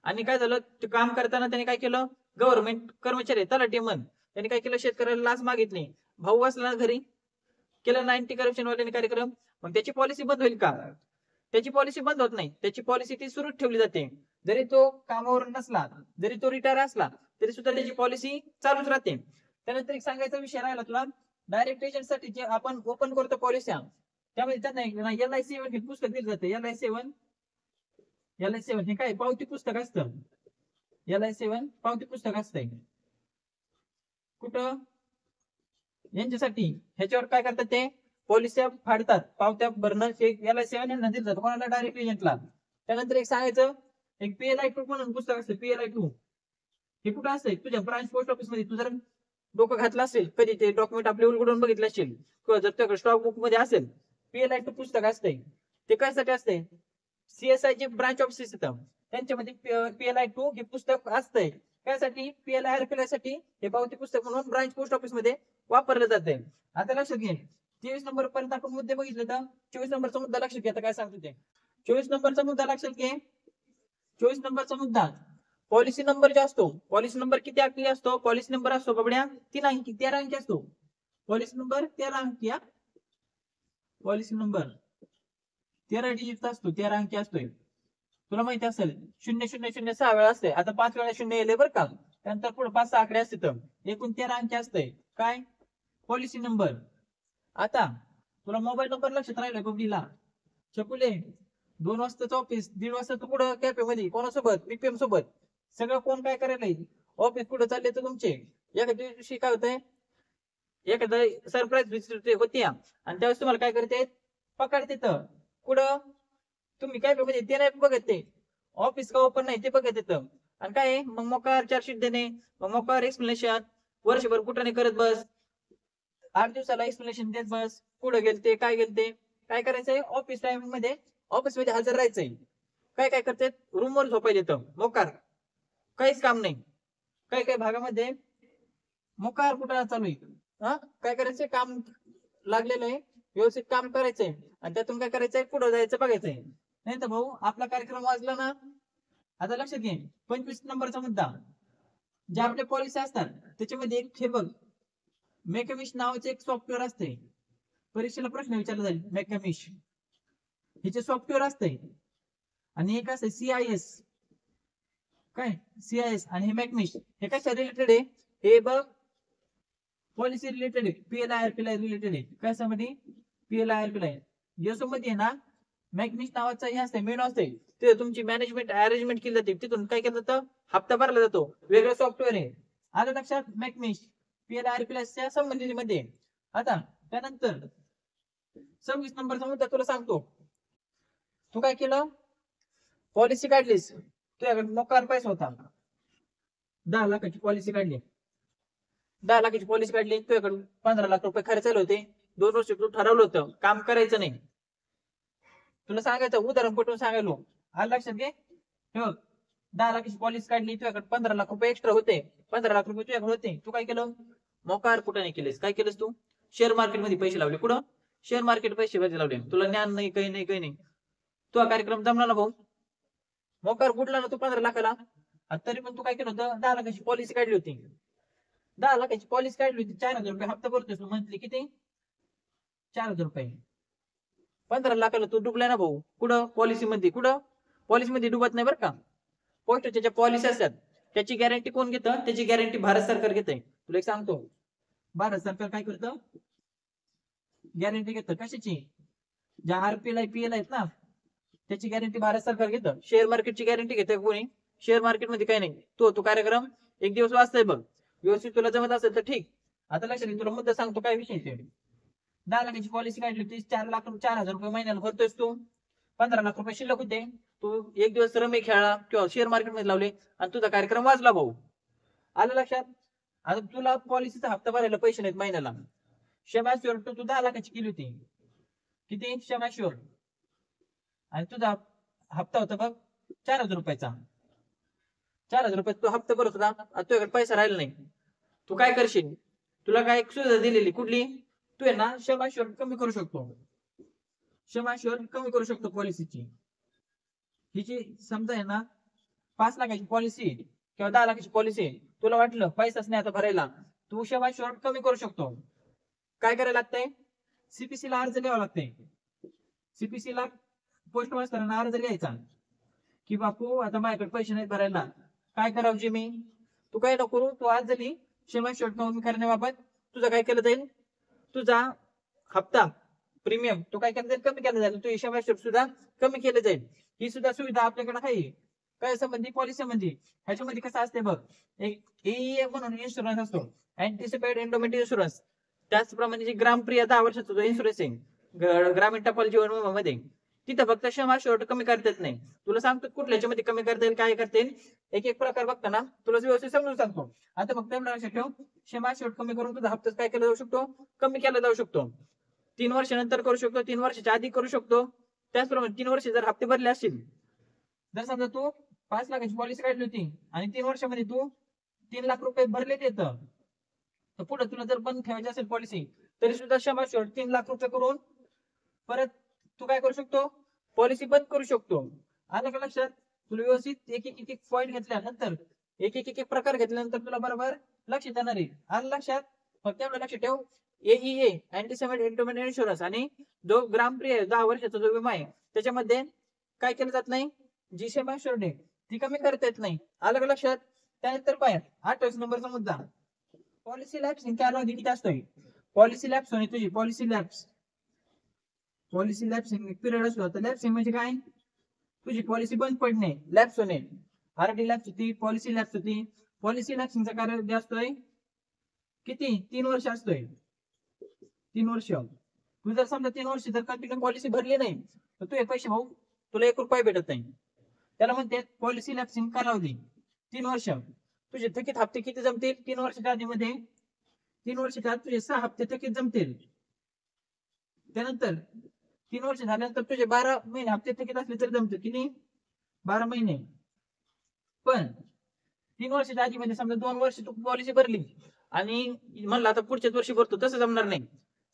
आणि काय झालं, ते काम करताना त्यांनी काय केलं, गव्हर्नमेंट कर्मचारी तलाठी म्हण, त्यांनी काय केलं, शेतकऱ्याला लाच मागितली, भाऊ असला घरी, केलं 90 करप्शन वाल्याने कार्यक्रम, मग त्याची पॉलिसी बंद होईल का? त्याची पॉलिसी बंद होत नाही, त्याची पॉलिसी ती सुरूच ठेवली जाते. जरी तो कामावर नसला, जरी तो रिटायर असला, तरी सुद्धा त्याची पॉलिसी चालूच राहते. त्यानंतर एक सांगायचा विषय राहिला तुला, डायरेक्ट एजंट साठी जे आपण ओपन करतो पॉलिसी, त्यामध्ये त्यांना LI7 हे पुस्तक दिलं जातं. LI7 हे काय पावती पुस्तक असतं, LI7 पावती पुस्तक असतंय. कुठं? यांच्यासाठी. ह्याच्यावर काय करतात, ते पॉलिसी फाडतात, पावत्या भरणं LI7 यांना दिलं जातं. कोणाला? डायरेक्ट एजंटला. त्यानंतर एक सांगायचं, एक PLI2 म्हणून पुस्तक असतं, PLI2. हे कुठं असतंय? तुझ्या ब्रांच पोस्ट ऑफिस मध्ये. तू जर डोकं घातलं असेल कधी, ते डॉक्युमेंट आपले उलगडून बघितलं असेल, किंवा जर तुझ्याकडे स्टॉक बुक मध्ये असेल, PLI2 पुस्तक असतंय. ते कशासाठी असतंय? CSI जे ब्रांच ऑफिस येतं त्यांच्यामध्ये PLI2 हे पुस्तक असतंय. त्यासाठी PLI साठी हे पावती पुस्तक म्हणून ब्रांच पोस्ट ऑफिस मध्ये वापरलं जाते. आता लक्षात घे 23 नंबर पर्यंत आपण मुद्दे बघितले तर 24 नंबरचा मुद्दा लक्षात घे. आता काय सांगतो ते 24 नंबरचा मुद्दा लक्षात घे. 24 नंबरचा मुद्दा पॉलिसी नंबर जो असतो, पॉलिसी नंबर किती अंकी असतो? पॉलिसी नंबर असतो बाबड्या 3 अंकी, 13 अंकी असतो. पॉलिसी नंबर 13 अंकी. पॉलिसी नंबर 13 डिजिटचा असतो, 13 अंकी असतोय. तुला माहिती असेल 0000 6 वेळा असते. आता 5 वेळा 0 येले बरं का. त्यानंतर पुढे 5 6 आकडे असतात. एकूण 13 अंकी असते. काय? Policy number. आता तुला मोबाईल नंबर लक्षात राहिला पब्लिकला चकुले 2 वाजताच ऑफिस, 1:30 वाजता तू कुठं कॅफे मध्ये कोणासोबत? PPM सोबत. सगळं कोण काय करायला ऑफिस कुठं चालले तर तुमचे एखाद्या दिवशी काय होतंय एखादा सरप्राईज विजिट होती आणि त्यावेळेस तुम्हाला काय करते पकडते तर कुठं तुम्ही काय म्हणजे ते नाही बघत ते ऑफिस का ओपन नाही ते बघत येतं आणि काय मग मोकार चार्जशीट देणे मग मोकार एक्सप्लेनेशन वर्षभर कुठं नाही करत बस 8 दिवसाला एक्सप्लेनेशन देत बस कुठं गेलते काय गेलते काय करायचंय ऑफिस टाइम मध्ये ऑफिस मध्ये हजर राहायचंय काय काय करते रूम वर झोपायला येतं मोकार काहीच काम नाही काही काही भागामध्ये मोकार कुठं चालू आहे हा काय करायचंय काम लागलेलं आहे व्यवस्थित काम करायचंय आणि त्यातून काय करायचंय पुढे जायचं बघायचंय नाही तर भाऊ आपला कार्यक्रम वाजला ना आता लक्षात घे 25 नंबरचा मुद्दा ज्या आपल्या पॉलिसी असतात त्याच्यामध्ये एक हे बघ मेकॅमिश नावाचे एक सॉफ्टवेअर असते परीक्षेला प्रश्न विचारला जाईल मेकॅमिश ह्याचे सॉफ्टवेअर असते आणि एक असते CIS काय CIS आणि हे मॅकमिश हे कशा रिलेटेड आहे हे बघ पॉलिसी रिलेटेड आहे PLI रिलेटेड आहे कशामध्ये PLI याच्यामध्ये ना मॅकमिश नावाचा हे असते मेनू असते ते तुमची मॅनेजमेंट अरेंजमेंट केली जाते तिथून काय केलं जातं हप्ता भरला जातो वेगळं सॉफ्टवेअर आहे आलं लक्षात मॅकमिश PLI च्या संबंधित आता त्यानंतर 26 नंबरचा मुद्दा तुला सांगतो तू काय केलं पॉलिसी काढलीस तुझ्याकडे मोकार पैसा होता 10 लाखाची पॉलिसी काढली 10 लाखाची पॉलिसी काढली तुझ्याकडे 15 लाख रुपये खर्च झाले होते 2 वर्ष तू ठरवलं होतं काम करायचं नाही तुला सांगायचं उदाहरण पटवून सांगायलो आलं लक्षात घे 10 लाखाची पॉलिसी काढली तुझ्याकडे 15 लाख रुपये एक्स्ट्रा होते 15 लाख रुपये तुझ्याकडे होते तू काय केलं मोकार कुठं नाही केलेस काय केलंस तू शेअर मार्केट मध्ये पैसे लावले कुठं शेअर मार्केट पैसे लावले तुला ज्ञान नाही काही नाही तुझा कार्यक्रम जमला ना भाऊ मोकार कुठला ना तू 15 लाखाला तरी पण तू काय केलं होतं 10 लाखाची पॉलिसी काढली होती 10 लाखाची पॉलिसी काढली होती 4,000 रुपये हप्ता भरतोस तू मंथली किती 4,000 रुपये 15 लाखाला तू डुबला ना भाऊ कुठं पॉलिसी मध्ये डुबत नाही बरं का पोस्टच्या ज्या पॉलिसी असतात त्याची गॅरंटी कोण घेतं त्याची गॅरंटी भारत सरकार घेते तुला एक सांगतो भारत सरकार काय करतं गॅरंटी घेतं कशाची ज्या RPLI PL आहेत ना त्याची गॅरंटी भारत सरकार घेतं शेअर मार्केटची गॅरंटी घेते कोणी शेअर मार्केट मध्ये काय नाही तो कार्यक्रम एक दिवस वाचताय बघ व्यवस्थित तुला जमत असेल तर ठीक आता लक्षात तुला मुद्दा सांगतो काय विषय ते 10 लाखाची पॉलिसी काढली होती 4,000 रुपये महिन्याला भरतोयस तू 15 लाख रुपये शिल्लक होते तू एक दिवस रमी खेळला किंवा शेअर मार्केट मध्ये लावले आणि तुझा कार्यक्रम वाचला भाऊ आलं लक्षात आता तुला पॉलिसीचा हप्ता भरायला पैसे नाहीत महिन्याला शेमाश्युअर तू 10 लाखाची केली होती किती शेमाश्युअर आणि तुझा हप्ता होता बघ 4,000 रुपयाचा 4,000 रुपये तू हप्ता भरत होता तुझ्याकडे पैसा राहिला नाही तू काय करशील तुला काय सुविधा दिलेली कुठली तू आहे ना शेमाश्युअर कमी करू शकतो पॉलिसीची हिची समजा आहे ना 5 लाखाची पॉलिसी किंवा 10 लाखाची पॉलिसी तुला वाटलं पैसाच नाही आता भरायला तू शेमाश्युअर कमी करू शकतो काय करायला लागतंय CPC ला अर्ज लिहावा लागतंय CPC ला पोस्ट मास्तरांना अर्ज लिहायचा की बापू आता माझ्याकडे पैसे नाहीत भरायला काय करावं मी तू काय नको करू तू अर्ज लिही शेमाश्युअर कमी करण्याबाबत तुझं काय केलं जाईल तुझा हप्ता प्रीमियम तो काय केलं जाईल कमी केला जाईल तुझी शेमाश्युअर सुद्धा कमी केलं जाईल ही सुद्धा सुविधा आपल्याकडे आहे काय संबंधी पॉलिसी मध्ये ह्याच्यामध्ये कसं असते बघ एक AEM म्हणून इन्शुरन्स असतो अँटिसिपेटेड एंडोमेंट इन्शुरन्स त्याचप्रमाणे जी ग्रामप्रिया 10 वर्षाचा जो इन्शुरन्स आहे ग्रामीण टपाल जीवन विमा मध्ये तिथं फक्त शेमाश्युअर कमी करता येत नाही तुला सांगतो कुठल्याच्यामध्ये कमी करता येईल काय करता येईल एक प्रकार बघताना तुला व्यवस्थित समजून सांगतो आता फक्त लक्षात ठेव शेमाश्युअर कमी करून तुझा हप्ता काय केला जाऊ शकतो कमी केला जाऊ शकतो 3 वर्षानंतर करू शकतो 3 वर्षाच्या आधी करू शकतो त्याचप्रमाणे 3 वर्ष जर हप्ते भरले असतील जर समजा तू 5 लाखाची पॉलिसी काढली होती आणि 3 वर्षामध्ये तू 3 लाख रुपये भरले येतं, तर पुढे तुला जर बंद ठेवायची असेल पॉलिसी तरी सुद्धा क्षमा 3 लाख रुपये करून परत तू काय करू शकतो, पॉलिसी बंद करू शकतो. आलं का लक्षात? तुला व्यवस्थित एक एक एक पॉईंट घेतल्यानंतर एक एक एक प्रकार घेतल्यानंतर तुला बरोबर लक्षात येणार आहे. आलं लक्षात? फक्त एवढं लक्षात ठेव, एईए अँटीसेमिट इंटरमेंट इन्शुरन्स आणि जो ग्रामप्रिय 10 वर्षाचा जो विमा आहे त्याच्यामध्ये काय केलं जात नाही, जी सेवा आहे ती कमी करता येत नाही. आलं का लक्षात? त्यानंतर पाय 28 नंबरचा मुद्दा, पॉलिसी लॅप्सिंग कालावधी किती असतोय? पॉलिसी लॅप्स होणे तुझी पॉलिसी लॅप्सिंग पिरियड असतो. तर लॅप्सिंग म्हणजे काय? तुझी पॉलिसी बंद पडणे, लॅप्स होणे. आरडी लॅप्स होती, पॉलिसी लॅप्स होती. पॉलिसी लॅप्सिंगचा कालावधी असतोय किती? 3 वर्ष असतोय. 3 वर्ष. तू जर समजा 3 वर्ष जर कंटिन्यू पॉलिसी भरली नाही तर तू हे पैसे भाऊ तुला 1 रुपया भेटत नाही. त्याला म्हणते पॉलिसी लॅप्सिंग कालावधी 3 वर्ष. तुझे थकीत हप्ते किती जमतील? 3 वर्षाच्या आधीमध्ये 3 वर्षाच्या आत तुझे 6 हप्ते थकीत जमतील. त्यानंतर 3 वर्ष झाल्यानंतर तुझे 12 महिने हप्ते थकीत असले तरी जमतील. किती? 12 महिने. पण 3 वर्षाच्या आधी म्हणजे समजा 2 वर्ष तू पॉलिसी भरली आणि म्हणलं आता पुढच्याच वर्षी भरतो, तसं जमणार नाही.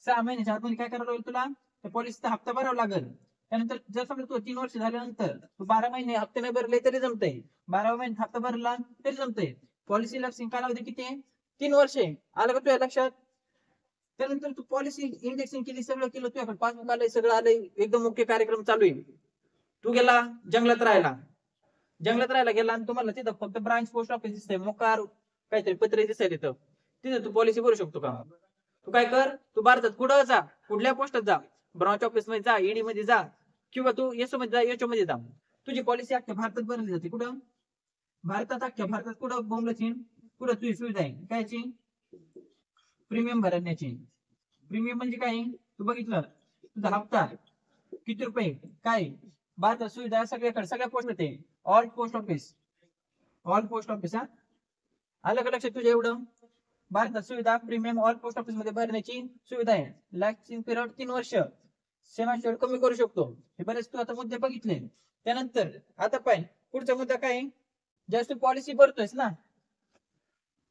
6 महिन्याच्या आतमध्ये काय करावं लागेल तुला? त्या पॉलिसीचा हप्ता भरावा लागेल. त्यानंतर जर समजा तू 3 वर्ष झाल्यानंतर तू 12 महिने हप्ते नाही भरले तरी जमतंय, 12 महिने हप्ता भरला तरी जमतंय. पॉलिसी लॅप्सिंग कालावधी किती आहे? 3 वर्षे. आलं का तुझ्या लक्षात? त्यानंतर तू पॉलिसी इंडेक्सिंग केली, सगळं केलं, तुझ्याकडे पासबुक आलंय, सगळं आलंय, एकदम मुख्य कार्यक्रम चालू आहे. तू गेला जंगलात राहायला गेला आणि तुम्हाला तिथं फक्त ब्रांच पोस्ट ऑफिस दिसतंय, मोकार काहीतरी पत्र दिसायला येतं, तिथे तू पॉलिसी भरू शकतो का? तू काय कर, तू भारतात कुठं जा, कुठल्या पोस्टात जा, ब्रांच ऑफिस मध्ये जा, ईडी मध्ये जा, किंवा तू एसओ मध्ये जा, एचओ मध्ये जा, तुझी पॉलिसी अख्ख्या भारतात भरली जाते. कुठं? भारतात, अख्ख्या भारतात. कुठं बोंबलाची? कुठं तुझी सुविधा आहे कायची? प्रीमियम भरण्याची. प्रीमियम म्हणजे काय? तू बघितलं तुझा हप्ता किती रुपये, काय भारतात सुविधा सगळ्याकडे, सगळ्या पोस्ट आहे, ऑल पोस्ट ऑफिस. हा, आलं का लक्षात तुझ्या? एवढं भारतात सुविधा प्रीमियम ऑल पोस्ट ऑफिस मध्ये भरण्याची सुविधा आहे. लॅक्सिंग पिरियड 3 वर्ष, सेवा शेड कमी करू शकतो. हे बरेच तू आता मुद्दे बघितले. त्यानंतर आता पाय पुढचा मुद्दा काय? ज्यावेळेस तू पॉलिसी भरतोयस ना,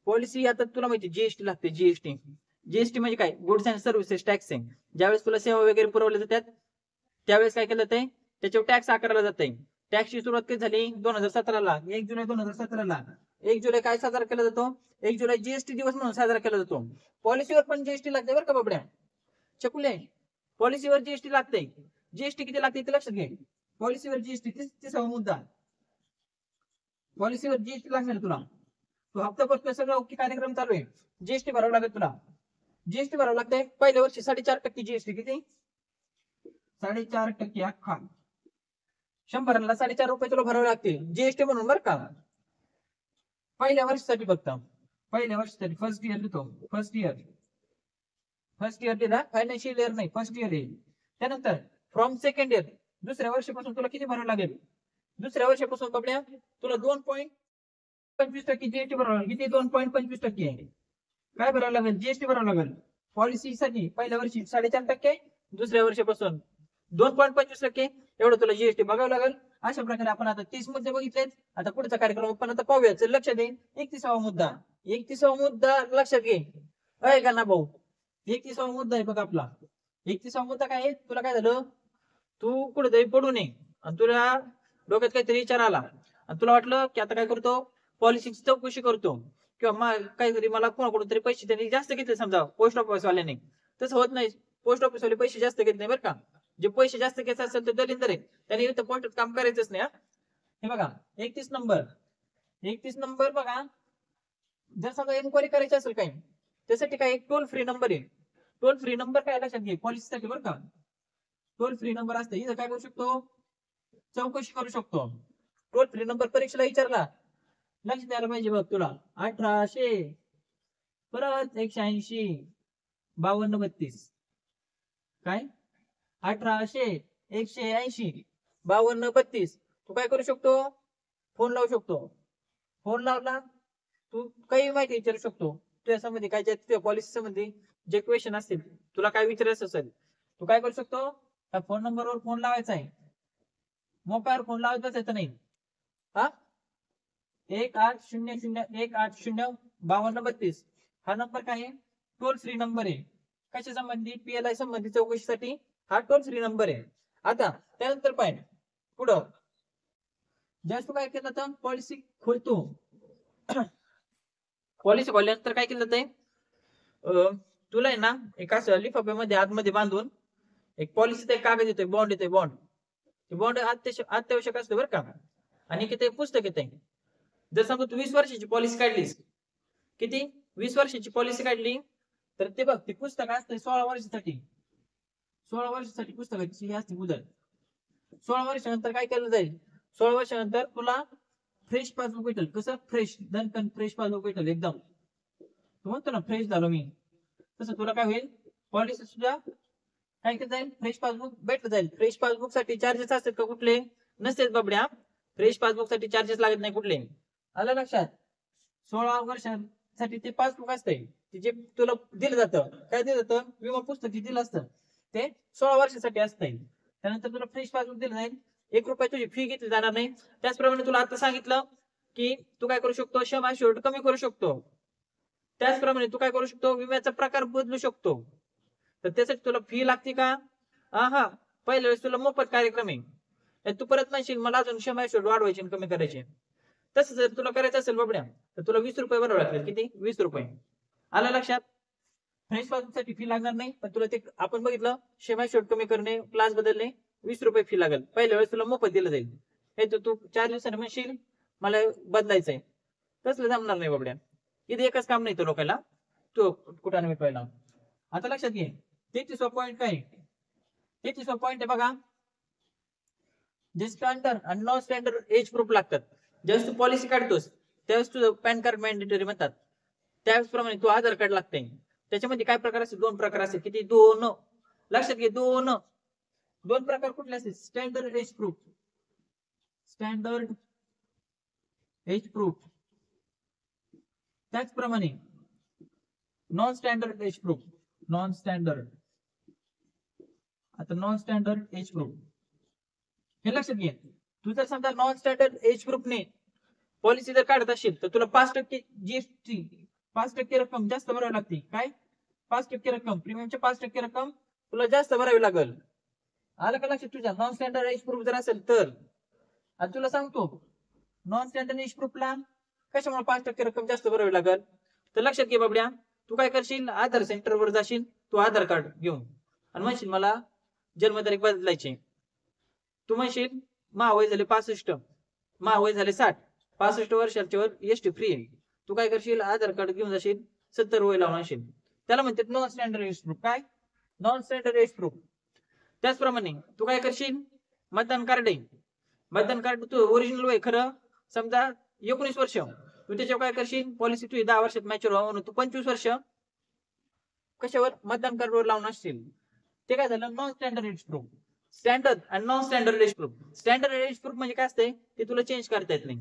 पॉलिसी आता तुला माहिती जीएसटी लागते. जीएसटी म्हणजे काय? गुड्स अँड सर्व्हिसेस टॅक्स आहे. ज्यावेळेस तुला सेवा वगैरे पुरवल्या जातात त्यावेळेस काय केलं जाते? त्याच्यावर टॅक्स आकारला जाते. टॅक्सची सुरुवात कधी झाली? 2017ला. 1 जुलै 2017ला. 1 जुलै काय साजरा केला जातो? 1 जुलै जीएसटी दिवस म्हणून साजरा केला जातो. पॉलिसीवर पण जीएसटी लागते बरं का बाबड्या, चकुले. पॉलिसीवर जीएसटी लागते. जीएसटी किती लागते ते लक्षात घे. पॉलिसीवर जीएसटी 30वा मुद्दा, पॉलिसीवर जीएसटी लागणार तुला. तू हप्ता भरतोय, सगळं ओके, कार्यक्रम चालू आहे, जीएसटी भरावं लागेल तुला. जीएसटी भरावं लागतंय पहिल्या वर्षी 4.5% जीएसटी. किती? 4.5% अख्खा. 100ला 4.5 रुपये तुला भरावे लागतील जीएसटी म्हणून बरं का. पहिल्या वर्षासाठी फक्त, पहिल्या वर्षासाठी. फर्स्ट इयर देतो, फर्स्ट इयर दिला, फायनान्शियल इयर नाही, फर्स्ट इयर येईल. त्यानंतर फ्रॉम सेकंड इयर, दुसऱ्या वर्षापासून तुला किती भरावं लागेल? दुसऱ्या वर्षापासून कपड्या तुला 2.25% जीएसटी भरावं लागेल. किती? 2.25% काय भरावं लागेल? जीएसटी भरावं लागेल. पॉलिसीसाठी पहिल्या वर्षी 4.5%, दुसऱ्या वर्षापासून 2.25% एवढं तुला जीएसटी बघावं लागेल. अशा प्रकारे आपण आता 30 मुद्दे बघितलेत. आता पुढचा कार्यक्रम आपण आता पाहूया. लक्षात दे, 31वा मुद्दा. 31वा मुद्दा लक्षात घे. काय का ना भाऊ, 31वा मुद्दा आहे बघ आपला. 31वा मुद्दा काय आहे? तुला काय झालं? तू कुठेतरी पडू नये आणि तुला डोक्यात काहीतरी विचार आला आणि तुला वाटलं की आता काय करतो, पॉलिसीची चौकशी करतो, किंवा काहीतरी मला कोणाकडून तरी पैसे त्यांनी जास्त घेतले, समजा पोस्ट ऑफिस वाल्याने. तसं होत नाही. पोस्ट ऑफिस वाले पैसे जास्त घेत नाही बरं का. जे पैसे जास्त घ्यायचे असेल ते दलिंदर आहे, त्यांनी इथं पोस्टात काम करायचंच नाही. हे बघा 31 नंबर बघा. जर समजा एन्क्वायरी करायची असेल काही, त्यासाठी काय एक टोल फ्री नंबर आहे. टोल फ्री नंबर काय लक्षात घे, पॉलिसीसाठी बरं का. टोल फ्री नंबर असते, इथं काय करू शकतो? चौकशी करू शकतो. टोल फ्री नंबर परीक्षेला विचारला, लक्षात द्यायला पाहिजे बघ तुला. 1800 परत 180 5232. काय? 1800 180 5232. तू काय करू शकतो? फोन लावू शकतो. फोन लावला तू काही माहिती विचारू शकतो. तुझ्या संबंधी काय, तुझ्या पॉलिसी संबंधी जे क्वेश्चन असतील, तुला काय विचारायचं असेल, तू काय करू शकतो? त्या फोन नंबरवर फोन लावायचा आहे. मोबाईल फोन लावायचा नाही. हा, 18001852 हा नंबर काय आहे? टोल फ्री नंबर आहे. कशा संबंधी? PLI संबंधी चौकशीसाठी हा टोल फ्री नंबर आहे. आता त्यानंतर पाहिजे पुढं जास्त काय केलं तर पॉलिसी खोलतो. पॉलिसी खोलल्यानंतर काय केलं जाते? तुला आहे ना एका लिफाफ्यामध्ये आतमध्ये बांधून एक पॉलिसीचा एक कागद येतोय, बॉन्ड येतोय, बॉन्ड. बॉन्ड अत्यावश्यक असतं बरं का. आणि किती पुस्तक येते. जर समजा तू 20 वर्षाची पॉलिसी काढलीस, किती 20 वर्षाची पॉलिसी काढली तर ते बघ ते पुस्तक असतं 16 वर्षासाठी. 16 वर्षासाठी पुस्तकाची असते मुदत. 16 वर्षानंतर काय केलं जाईल? 16 वर्षानंतर तुला फ्रेश पासबुक भेटेल. कसं? फ्रेश दणकन फ्रेश पासबुक भेटेल एकदम. तू म्हणतो ना फ्रेश झालो मी, तसं तुला काय होईल? पॉलिसी सुद्धा काय केलं जाईल? फ्रेश पासबुक भेटलं जाईल. फ्रेश पासबुक साठी चार्जेस असतात का कुठले? नसतेच बाबड्या. फ्रेश पासबुक साठी चार्जेस लागत नाही कुठले. आलं लक्षात? 16 वर्षांसाठी ते पासबुक असतंय जे तुला दिलं जातं. काय दिलं जातं? विमा पुस्तक जे दिलं असतं ते 16 वर्षासाठी असतंय. त्यानंतर तुला फ्रेश पासबुक दिलं जाईल. 1 रुपया तुझी फी घेतली जाणार नाही. त्याचप्रमाणे तुला आता सांगितलं की तू काय करू शकतो? सम ॲश्युर्ड कमी करू शकतो. त्याचप्रमाणे तू काय करू शकतो? विम्याचा प्रकार बदलू शकतो. तर त्यासाठी तुला फी लागते का? हा पहिल्या वेळेस तुला मोफत कार्यक्रम आहे. तू परत म्हणशील मला अजून सम ॲश्युर्ड वाढवायचे आणि कमी करायचे. तसं जर तुला करायचं असेल बाबड्या तर तुला 20 रुपये भरावे लागतील. किती? 20 रुपये. आलं लक्षात? फ्रेश पासबुकसाठी फी लागणार नाही. पण तुला ते आपण बघितलं सम ॲश्युर्ड कमी करणे, क्लास बदलणे, 20 रुपये फी लागेल. पहिल्या वेळेस तुला मोफत दिलं जाईल. हे तू 4 दिवसांनी म्हणशील मला बदलायचंय. तसलं जमणार नाही बाबड्या. इथे एकच काम नाही तो लोकांना तो कुठाने मिटवायला. आता लक्षात घे 33वा पॉईंट काय? 33वा पॉईंट आहे बघा, जे स्टँडर्ड आणि नॉन स्टँडर्ड एज प्रूफ लागतात. ज्यावेळेस तू पॉलिसी काढतोस त्यावेळेस तुझं पॅन कार्ड मॅन्डेटरी म्हणतात. त्याचप्रमाणे तू आधार कार्ड लागते. त्याच्यामध्ये काय प्रकार असते? 2 प्रकार असते. किती? 2. लक्षात घे 2 प्रकार कुठले असते? Standard age proof, standard age proof. त्याचप्रमाणे non standard age proof, non standard. आता नॉन स्टँडर्ड एज प्रूफ हे लक्षात घे. तू जर समजा नॉन स्टँडर्ड एज ग्रुपने पॉलिसी जर काढत असेल तर तुला 5% जीएसटी 5% रक्कम जास्त भरावी लागते. काय? 5% रक्कम, प्रीमियमच्या 5% रक्कम तुला जास्त भरावी लागेल. आलं का लक्षात? तुझ्या नॉन स्टँडर्ड एज प्रूफ जर असेल तर. आणि तुला सांगतो नॉन स्टँडर्ड एज प्रूफला कशामुळे 5% रक्कम जास्त भरावी लागेल तर लक्षात घे बाबड्या. तू काय करशील? आधार सेंटरवर जाशील, तू आधार कार्ड घेऊन आणि म्हणशील मला जन्मतारीख बदलायची. तू म्हणशील महावय झाले 65, महावय झाले 60, 65 वर्षाच्या वर एसटी फ्री आहे. तू काय करशील? आधार कार्ड घेऊन जाशील, 70 वय लावून आणशील. त्याला म्हणतात नॉन स्टँडर्ड एज प्रूफ. काय? Non standard age proof. त्याचप्रमाणे तू काय करशील? मतदान कार्ड आहे, मतदान कार्ड तू ओरिजिनल वय खरं समजा 19 वर्ष, तू त्याच्यावर काय करशील? पॉलिसी तुझी 10 वर्षात मॅच्युअर व्हावं म्हणून तू 25 वर्ष कशावर? मतदान कार्डवर लावून असशील. ते काय झालं? Non standard age proof. Standard आणि non standard age proof. Standard age proof म्हणजे काय असते? ते तुला चेंज करता येत नाही.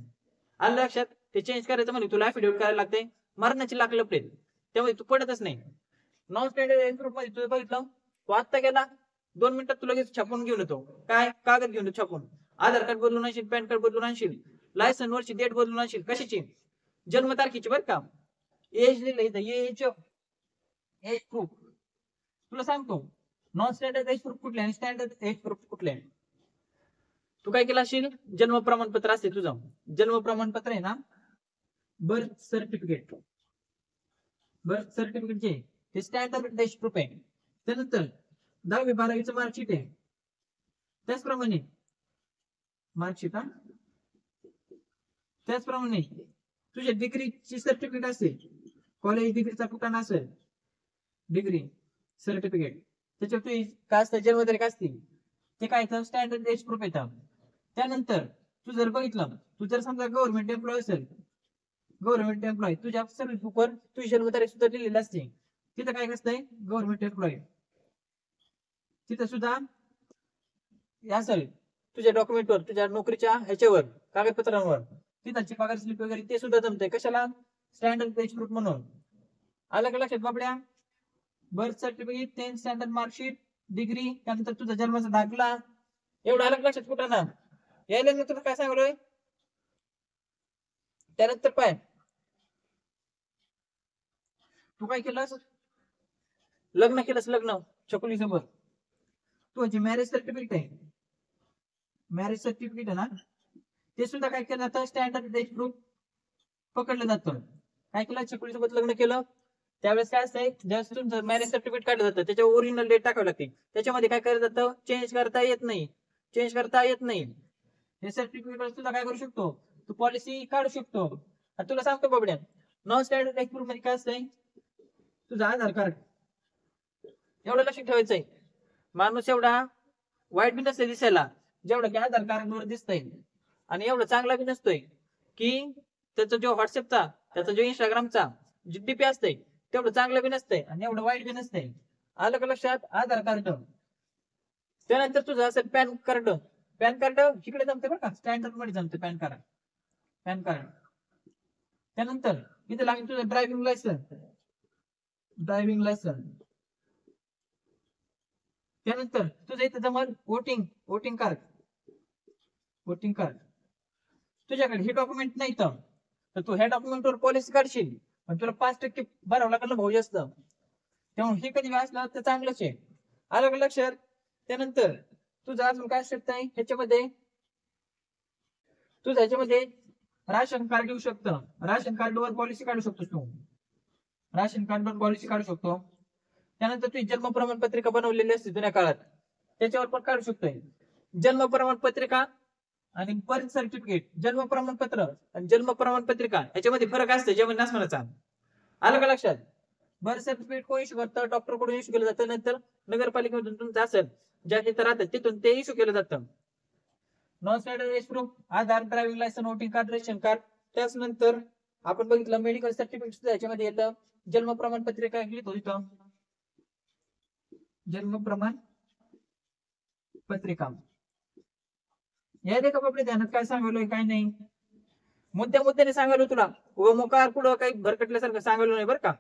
आलं लक्षात? ते चेंज करायचं म्हणजे तुला ऍफिडेव्हिट करायला लागते, मरणाची लाख लपडेल, त्यामुळे तू पडतच नाही. नॉन स्टँडर्ड एज प्रूफ मध्ये तुझं बघितलं तू आत्ता गेला 2 मिनिटात तुला छापून घेऊन येतो. काय? कागद घेऊन येतो छापून. आधार कार्ड बदलून आणशील, पॅन कार्ड बदलून आणशील, लायसन वरची डेट बदलून आणशील. कशाची? जन्मतारखेची बरं का. एज लिहिलं इथं, एज प्रूफ. तुला सांगतो नॉन स्टँडर्ड एज प्रूफ कुठले आणि स्टँडर्ड एज प्रूफ कुठले. तू काय केलं असेल? जन्म प्रमाणपत्र असते तुझं, जन्म प्रमाणपत्र आहे ना, बर्थ सर्टिफिकेट, बर्थ सर्टिफिकेट जे ते स्टँडर्ड एज प्रूफ आहे. त्यानंतर 10वी 12वीचं मार्कशीट आहे. त्याचप्रमाणे मार्कशीट, त्याचप्रमाणे तुझ्या डिग्रीची सर्टिफिकेट असेल, कॉलेज डिग्रीचा कुठं असेल डिग्री सर्टिफिकेट, त्याच्यावर तुझी काय असतं? जन्मतारीख असते. ते काय येतं? स्टँडर्ड एज प्रूफ येतं. त्यानंतर तू जर बघितलं, तू जर समजा गव्हर्नमेंट एम्प्लॉय असेल, गव्हर्नमेंट एम्प्लॉय तुझ्या सर्व्हिस बुकवर तुझी जन्मतारीख सुद्धा लिहिलेली असते. तिथं काय असतंय? Government employee. तिथं सुद्धा असेल तुझ्या डॉक्युमेंटवर, तुझ्या नोकरीच्या ह्याच्यावर कागदपत्रांवर तिथाची पगार स्लिप वगैरे ते सुद्धा जमतंय. कशाला? स्टँडर्ड एज प्रूफ म्हणून. आलं का लक्षात बाबड्या? Birth certificate, 10th standard marksheet, degree, त्यानंतर तुझा जन्माचा दाखला, एवढं आलं का लक्षात? कुठं ना यायला तुला काय सांगलोय? त्यानंतर पाय तू काय केलंस, लग्न केलंस, लग्न छकुली सोबत. तू मॅरेज सर्टिफिकेट आहे, मॅरेज सर्टिफिकेट आहे ना, ते सुद्धा काय केलं जातं, स्टँडर्ड एज प्रूफ पकडलं जातं. काय केलं, छकुली सोबत लग्न केलं त्यावेळेस काय असतंय, ज्यावेळेस तुमचं मॅरेज सर्टिफिकेट काढलं जातं त्याच्यावर ओरिजिनल डेट टाकावं लागते. त्याच्यामध्ये काय करायचं जातं, चेंज करता येत नाही, चेंज करता येत नाही. हे सर्टिफिकेट सुद्धा काय करू शकतो, तू पॉलिसी काढू शकतो. आता तुला सांगतो बाबड्या, नॉन स्टँडर्ड एज प्रूफ मध्ये काय असतंय, तुझं आधार कार्ड एवढं लक्षात ठेवायचंय. माणूस एवढा वाईट बी नसतंय दिसायला जेवढं की आधार कार्डवर दिसतंय, आणि एवढं चांगला बी नसतोय की त्याचा जो व्हॉट्सअपचा, त्याचा जो इंस्टाग्रामचा जो डीपी असतंय तेवढं चांगलं बी नसतंय आणि एवढं वाईट बी नसतंय. आलं का लक्षात, आधार कार्ड. त्यानंतर तुझं असेल पॅन कार्ड, पॅन कार्ड इकडे जमते बरं का, स्टँडर्ड मध्ये जमते पॅन कार्ड, पॅन कार्ड. त्यानंतर इथे लागेल तुझं ड्रायव्हिंग लायसन्स, ड्रायव्हिंग लायसन्स. त्यानंतर तुझं इथे जमल voting, voting card, voting card. तुझ्याकडे हे डॉक्युमेंट नाही तर तू ह्या डॉक्युमेंटवर पॉलिसी काढशील, पण तुला 5% भरावं लागलं ना भाऊ जास्त, त्यामुळे हे कधी असलं तर चांगलंच आहे. आलं का लक्षात. त्यानंतर तुझं अजून काय शकत आहे ह्याच्यामध्ये, तुझं ह्याच्यामध्ये राशन कार्ड येऊ शकतं, राशन कार्डवर पॉलिसी काढू शकतोस तू, राशन कार्डवर पॉलिसी काढू शकतो. त्यानंतर तुझी जन्म प्रमाणपत्रिका बनवलेली असते जुन्या काळात, त्याच्यावर पण काढू शकतोय. जन्म प्रमाणपत्रिका आणि बर्थ सर्टिफिकेट, जन्म प्रमाणपत्र आणि जन्म प्रमाणपत्रिका याच्यामध्ये फरक असतो जेवण नसण्याचा. आलं का लक्षात. बर्थ सर्टिफिकेट कोण इश्यू करतं, डॉक्टर कडून इश्यू केलं जातं, नंतर नगरपालिकेमधून तुमचं असेल ज्या तिथं राहतात तिथून ते इश्यू केलं जातं. Non standard age proof, Aadhaar, driving licence, voting card, ration card. त्यानंतर आपण बघितलं मेडिकल सर्टिफिकेट सुद्धा याच्यामध्ये येतं. जन्म प्रमाणपत्रिका लिहितो इथं, जन्म प्रमाण पत्रिका. या दे का बापडे ध्यानात काय सांगलोय काय नाही, मुद्द्याने सांगायलो तुला, व मोकार पुढं काही भरकटल्यासारखं सांगायलो नाही बरं का.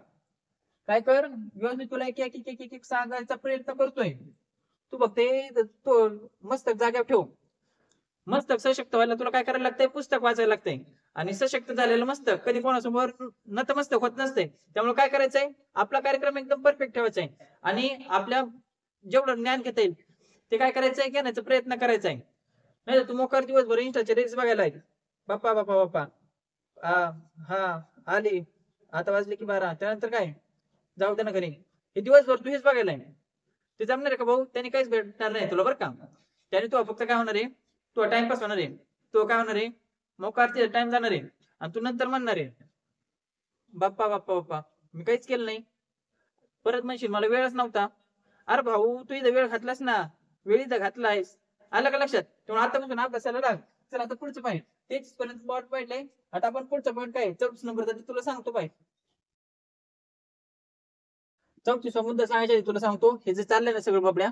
काय कर व्यवस्थित, तुला एक एक एक एक एक सांगायचा प्रयत्न करतोय. तू बघ ते तो मस्तक जाग्यावर ठेव. मस्तक सशक्त व्हायला तुला काय करायला लागतंय, पुस्तक वाचायला लागतंय. आणि सशक्त झालेलं मस्तक कधी कोणासमोर नतमस्तक होत नसते. त्यामुळे काय करायचंय, आपला कार्यक्रम एकदम परफेक्ट ठेवायचा आहे आणि आपल्या जेवढं ज्ञान घेता येईल ते काय करायचंय, घेण्याचा प्रयत्न करायचा आहे. नाही तू मोकार दिवसभर इंस्टाचे रील्स बघायला आहे. बाप्पा बाप्पा बाप्पा, हा आली, आता वाजले की 12, त्यानंतर काय, जाऊ दे ना घरी. हे दिवसभर तू हेच बघायला आहे, ते जमणार आहे का भाऊ, त्याने काहीच भेटणार नाही तुला बरं का. त्याने तू फक्त काय होणार आहे, तो टाइमपास होणार आहे, तो काय होणार आहे, मोकार टाइम जाणार आहे. आणि तू नंतर म्हणणार आहे बाप्पा बाप्पा बाप्पा मी काहीच केलं नाही, परत म्हणशील मला वेळच नव्हता. अरे भाऊ तू इथं वेळ घातलास ना, वेळ इथं घातलायस. आलं का लक्षात. तेव्हा आतापासून अभ्यासाला लाग. चल आता पुढचं पाहिजे, तेच पर्यंत बॉट पाहिजे. आता आपण पुढचा पॉईंट काय 34 नंबरचा तुला सांगतो पाहिजे. 34 मुद्दा सांगायच्या तुला सांगतो, हे जे चाललंय ना सगळं बाबड्या,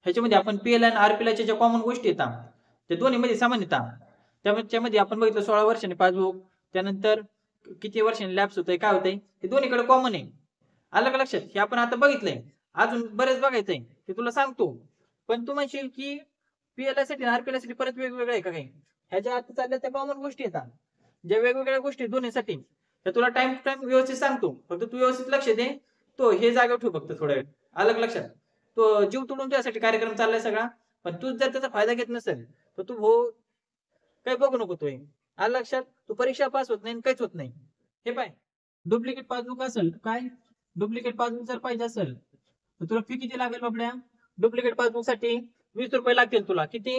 ह्याच्यामध्ये आपण पीएल आणि आरपीएलच्या ज्या कॉमन गोष्टी येतात ते दोन्ही मध्ये समान येतात. त्यामध्ये आपण बघितलं 16 वर्षांनी पासबुक, त्यानंतर किती वर्षांनी लॅप्स होतंय काय होतंय, हे दोन्हीकडे कॉमन आहे. आलं का लक्षात. हे आपण आता बघितलंय, अजून बरेच बघायचंय ते तुला सांगतो. पण तू म्हणशील की पीएल साठी आणि आरपीएल साठी परत वेगवेगळं आहे का काही, ह्याच्या आता चालल्या त्या कॉमन गोष्टी येतात ज्या वेगवेगळ्या गोष्टी दोन्हीसाठी, तर तुला टाइम टू टाइम व्यवस्थित सांगतो, फक्त तू व्यवस्थित लक्ष दे. तो हे जागेवर ठेव फक्त थोड्या वेळ. आलं का लक्षात. तो जीव तोडून त्यासाठी कार्यक्रम चाललाय सगळा, पण तू जर त्याचा फायदा घेत नसेल तर तू हो काही बघू नको. तो आलं लक्षात. तू परीक्षा पास होत नाही काहीच होत नाही. हे पाय, डुप्लिकेट पासबुक असेल काय, डुप्लिकेट पासबुक जर पाहिजे असेल तर तुला फी किती लागेल बाबड्या. डुप्लिकेट पासबुक साठी 20 रुपये लागतील तुला. किती,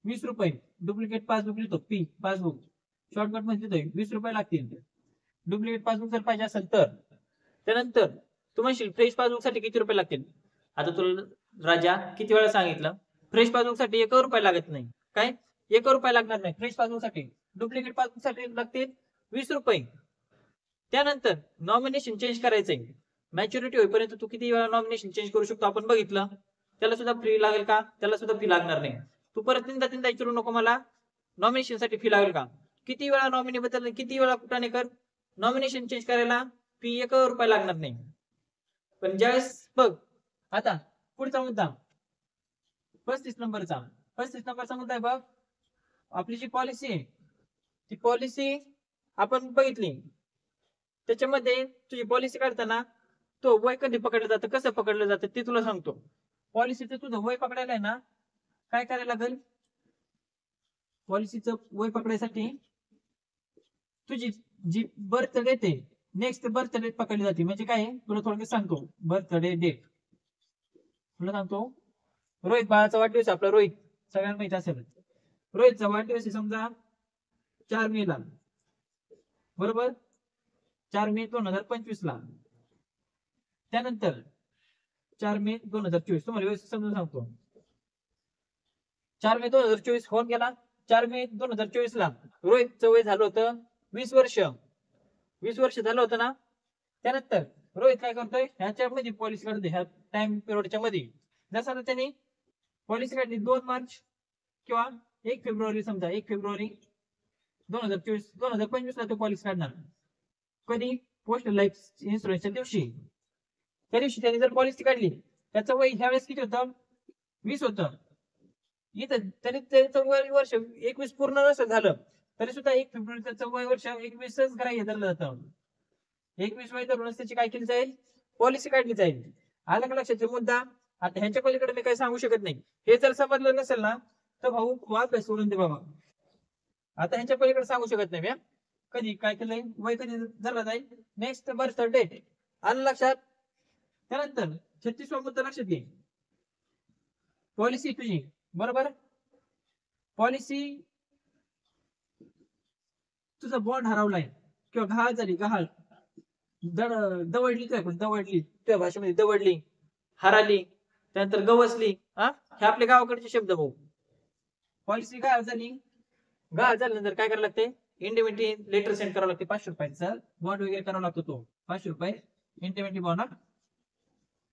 20 रुपये. डुप्लिकेट पासबुक लिहितो पी, पासबुक शॉर्टकट मध्ये लिहितोय, 20 रुपये लागतील डुप्लिकेट पासबुक जर पाहिजे असेल तर. त्यानंतर तू म्हणशील फ्रेश पासबुक साठी किती रुपये लागतील. आता तुला राजा किती वेळा सांगितलं, फ्रेश पासबुक साठी 1 रुपया लागत नाही. काय 1 रुपया लागणार नाही फ्रेश पासबुक साठी. डुप्लिकेट पासबुक साठी लागतील 20 रुपये. त्यानंतर नॉमिनेशन चेंज करायचंय, मॅच्युरिटी होईपर्यंत तू किती वेळा नॉमिनेशन चेंज करू शकतो आपण बघितलं. त्याला सुद्धा फी लागेल का, त्याला सुद्धा फी लागणार नाही. तू परत तीनदा विचारू नको मला नॉमिनेशन साठी फी लागेल का. किती वेळा नॉमिनी बदल, किती वेळा कुठाने कर, नॉमिनेशन चेंज करायला फी 1 रुपया लागणार नाही. पण ज्यावेळेस बघ आता पुढचा मुद्दा 35 नंबरचा, 35 नंबरचा मुद्दा आहे बघ. आपली जी पॉलिसी आहे ती पॉलिसी आपण बघितली, त्याच्यामध्ये तुझी पॉलिसी काढताना तो वय कधी पकडलं जातं, कसं पकडलं जातं ते तुला सांगतो. पॉलिसीचं तुझं वय पकडायला आहे ना, काय करायला लागेल? पॉलिसीचं वय पकडायसाठी तुझी जी बर्थ डेट आहे, नेक्स्ट बर्थ डेट पकडली जाते. म्हणजे काय तुला थोडक्यात सांगतो, बर्थ डेट तुला सांगतो. रोहित बाळाचा वाढदिवस आपला, रोहित सगळ्यांना माहिती असेल. रोहितचा वाढदिवस समजा 4 मे ला, बरोबर? 4 मे 2025 ला. त्यानंतर 4 मे 2024, तुम्हाला व्यवस्थित समजून सांगतो. 4 मे 2024 होऊन गेला. 4 मे 2024 ला रोहितचं वय झालं होतं 20 वर्ष. 20 वर्ष झालं होतं ना. त्यानंतर रोहित काय करतोय, ह्याच्यामध्ये पॉलिसी काढतोय, ह्या टाइम पिरियडच्या मध्ये. जसं त्यांनी पॉलिसी काढली 2 मार्च किंवा 1 फेब्रुवारी, समजा 1 फेब्रुवारी 2025 ला तो पॉलिसी काढणार. कधी? पोस्ट लाईफ इन्शुरन्सच्या दिवशी. त्या दिवशी त्यांनी जर पॉलिसी काढली, त्याचं वय ह्यावेळेस किती होतं? 20 होतं. इथं तरी त्याचं वय वर्ष 21 पूर्ण नसेल झालं तरी सुद्धा 1 फेब्रुवारी त्याचं वय वर्ष 21च ग्राह्य धरलं जातं. 21 वय धरूनच त्याची काय केली जाईल? पॉलिसी काढली जाईल. आलं का लक्षात मुद्दा? आता ह्याच्या पलीकडे मी काही सांगू शकत नाही. हे जर समजलं नसेल ना तर भाऊ वाद सोडून दे बाबा. आता ह्याच्या पलीकडे सांगू शकत नाही. कधी काय केलंय, वय कधी धरलं जाईल? Next birth date. आलं लक्षात? त्यानंतर 36वा मुद्दा लक्षात घे. पॉलिसी तुझी, बरोबर? पॉलिसी तुझा बॉन्ड हरवलाय किंवा गहाळ झाली, गहाळ दवडली, काय पण दवडली, त्या भाषेमध्ये दवडली, हराली, त्यानंतर गवसली. हे आपले गावाकडचे शब्द भाऊ. पॉलिसी गहाळ झाली, गहाळ झाल्यानंतर काय करायला लागते? इंडिमेंटरी लेटर सेंड करावं लागते. 500 रुपयाचा बॉन्ड वगैरे करावा लागतो. तो 500 रुपये इंडिमेंटरी बॉन्ड.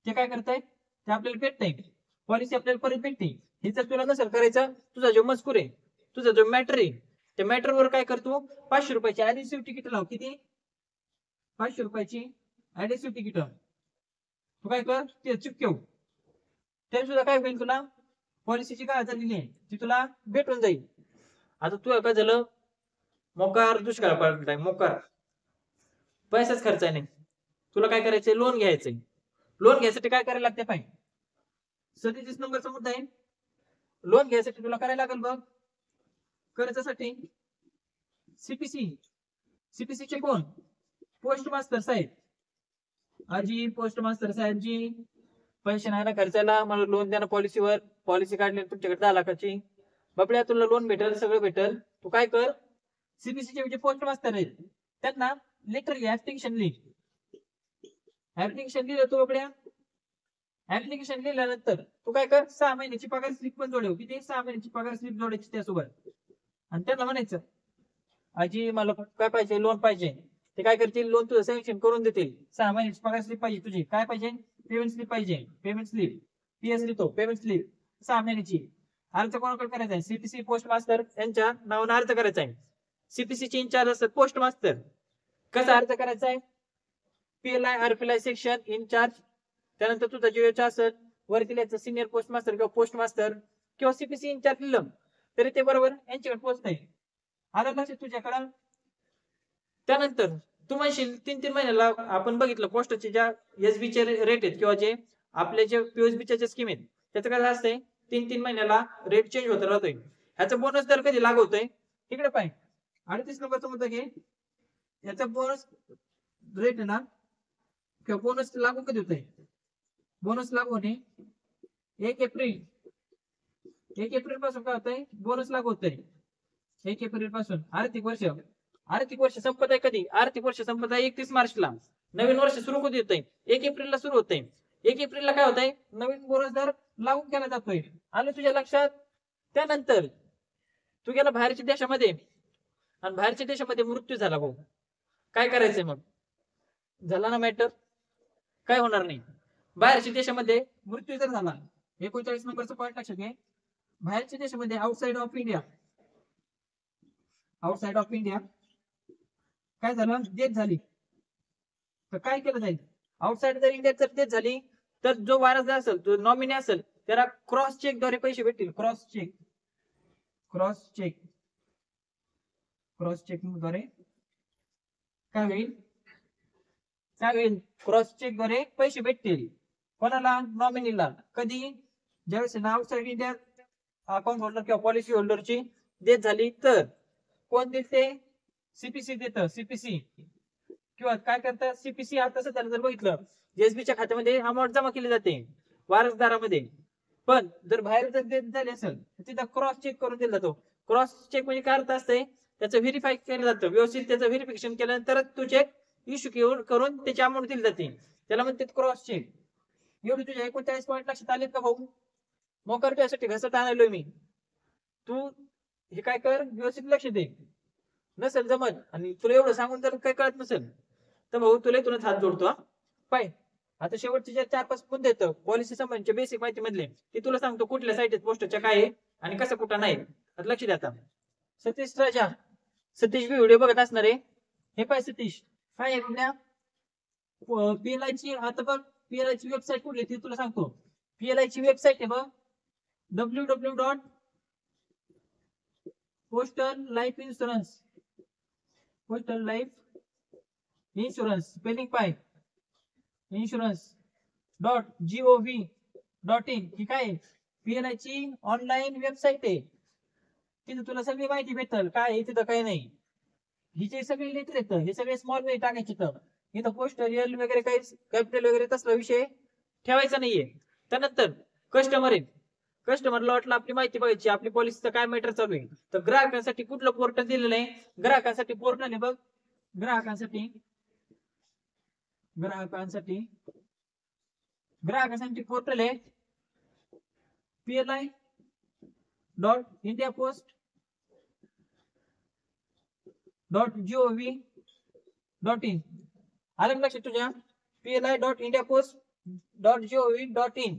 ते काय करताय? ते आपल्याला भेटतंय, पॉलिसी आपल्याला परत भेटते. हे जर तुला नसेल करायचं, तुझा जो मजकूर आहे, तुझा जो मॅटर आहे, त्या मॅटर वर काय करतो? 500 रुपयाची ऍडिशनल तिकीट लाव. किती? 500 रुपयाची ऍडिशनल तिकीट तू काय कर, ते चिपकेव. तरी सुद्धा काय होईल, तुला पॉलिसीची काय झालेली आहे ती तुला भेटून जाईल. आता तू काय झालं, मोकार दुष्काळ पडलाय, मोकार पैसाच खर्च नाही. तुला काय करायचंय? लोन घ्यायचंय. लोन घ्यायसाठी काय करायला लागते? पाहिजे 37 नंबरचा मुद्दा आहे. लोन घ्यायसाठी तुला करायला लागेल बघ, कर्जासाठी सीपीसी. सीपीसी चे कोण? पोस्ट मास्टर साहेब. आजी पोस्ट मास्टर साहेब जी, पैसे नाही ना खर्चायला, मला लोन द्या ना पॉलिसीवर. पॉलिसी काढली तुमच्याकडे 10 लाखाची, बापड्या तुला लोन भेटेल, सगळं भेटेल. तू काय कर, सीपीसी चे पोस्ट मास्टर आहेत त्यांना लेटर लिह, ऍप्लिकेशन लिह. ऍप्लिकेशन लिहिलं तू बापड्या. ऍप्लिकेशन लिहिल्यानंतर तू काय कर, 6 महिन्याची पगार स्लिप पण जोडव. किती? 6 महिन्याची पगार स्लिप जोडायची त्यासोबत. आणि त्यांना म्हणायचं, आजी मला काय पाहिजे? लोन पाहिजे. ते काय करतील? लोन तुझं सँक्शन करून देतील. 6 महिन्याची पगार स्लिप पाहिजे तुझी. काय पाहिजे? पेमेंट स्लिप पाहिजे. पेमेंट स्लिप, पीएस लिहितो, पेमेंट स्लिप 6 महिन्याची. अर्ज कोणाकडे करायचा आहे? सीपीसी पोस्ट मास्टर यांच्या नावाने अर्ज करायचा आहे. सीपीसी चे इंचार्ज असतात पोस्ट मास्टर. कसा अर्ज करायचा आहे? PLI RPLI section incharge. त्यानंतर तुझा जीओचा असेल वरती लिहायचं सिनियर पोस्ट मास्टर किंवा पोस्ट मास्टर किंवा सीपीसी इंचार्ज लिहिलं तरी ते बरोबर यांच्याकडे पोहोचतंय. आलं लक्षात तुझ्याकडं? त्यानंतर तू म्हणशील 3-3 महिन्याला आपण बघितलं पोस्टचे ज्या एसबीचे रेट आहेत किंवा जे आपले जे पीओएसबीच्या ज्या स्कीम आहेत त्याचं काय असतंय? 3-3 महिन्याला रेट चेंज होत राहतोय. ह्याचा बोनस दर कधी लागू होतोय? इकडे पाय 38 नंबरचा मुद्दा घे. याचा बोनस रेट आहे ना किंवा बोनस लागू कधी होतोय? बोनस लागू होणे 1 एप्रिल. 1 एप्रिल पासून काय होतंय? बोनस लागू होतोय 1 एप्रिल पासून. आर्थिक वर्ष संपत आहे कधी? आर्थिक वर्ष संपत आहे 31 मार्चला. नवीन वर्ष सुरू कधी होतंय? 1 एप्रिलला सुरू होतंय. 1 एप्रिलला काय होतंय? नवीन बोनस दर लागू केला जातोय. आलं तुझ्या लक्षात? त्यानंतर तू गेला बाहेरच्या देशामध्ये आणि बाहेरच्या देशामध्ये मृत्यू झाला भाऊ, काय करायचंय मग? झाला ना मॅटर? काय होणार नाही. बाहेरच्या देशामध्ये मृत्यू जर झाला, 39 नंबरचा पॉईंट लक्षात घे. बाहेरच्या देशामध्ये outside of India, outside of India काय झालं? डेथ झाली तर काय केलं जाईल? आउटसाइड जर इंडिया जर डेथ झाली तर जो वारसदार असेल, जो नॉमिनी असेल, त्याला क्रॉस चेक द्वारे पैसे भेटतील. क्रॉस चेक द्वारे काय होईल काय होईल क्रॉस चेक द्वारे पैसे भेटतील कोणाला नॉमिनीला कधी ज्यावेळेस नाव इंडिया अकाउंट होल्डर किंवा पॉलिसी होल्डरची डेथ झाली तर कोण देते सीपीसी देतं सीपीसी किंवा काय करतात सीपीसी आता त्याला जर बघितलं एसबीच्या खात्यामध्ये अमाऊंट जमा केली जाते वारसदारामध्ये पण जर बाहेर जर डेथ झाली असेल तर तिथं क्रॉस चेक करून दिला जातो क्रॉस चेक म्हणजे काय अर्थ असते त्याचं व्हेरीफाय केलं जातं व्यवस्थित त्याचं व्हेरिफिकेशन केल्यानंतरच तो चेक इश्यू करून त्याची अमाऊंट दिली जाते त्याला म्हणते क्रॉस चेक एवढी तुझ्या 39 पॉईंट लक्षात आलेत का भाऊ मोकर त्यासाठी घसत आणलोय मी तू हे काय कर व्यवस्थित लक्ष दे नसेल जमत आणि तुला एवढं सांगून जर काही कळत नसेल तर भाऊ तुला तुला हात जोडतो पाय आता शेवटचे जे 4-5 मुद्दे येतं पॉलिसी संबंधीच्या बेसिक माहिती मधले ते तुला सांगतो कुठल्या साईट पोस्टच्या काय आहे आणि कसं कुठं नाही लक्ष द्या आता सतीश राजा सतीश व्हिडिओ बघत असणार आहे हे पाय सतीश काय आपल्या पीएलआय ची आता बघ पीएलआय ची वेबसाईट कुठली ती तुला सांगतो पीएलआय ची वेबसाईट आहे बघ www.postal life insurance स्पेलिंग पाय insurance.gov.in ही काय पीएलआय ची ऑनलाईन वेबसाईट आहे तिथे तुला सगळी माहिती भेटल काय आहे तिथं काही नाही हिचे सगळे लेटर येतं हे सगळे स्मॉल वे टाकायचे तर इथं पोस्टल वगैरे काही कॅपिटल वगैरे तसला विषय ठेवायचा नाहीये त्यानंतर कस्टमर आहे कस्टमरला वाटलं आपली माहिती बघायची आपली पॉलिसीचं काय मॅटर चालू आहे तर ग्राहकांसाठी कुठलं पोर्टल दिलेलं आहे ग्राहकांसाठी पोर्टल आहे बघ ग्राहकांसाठी पोर्टल आहे PLI.indiapost.gov.in आलं लक्षात तुझ्या PLI.indiapost.gov.in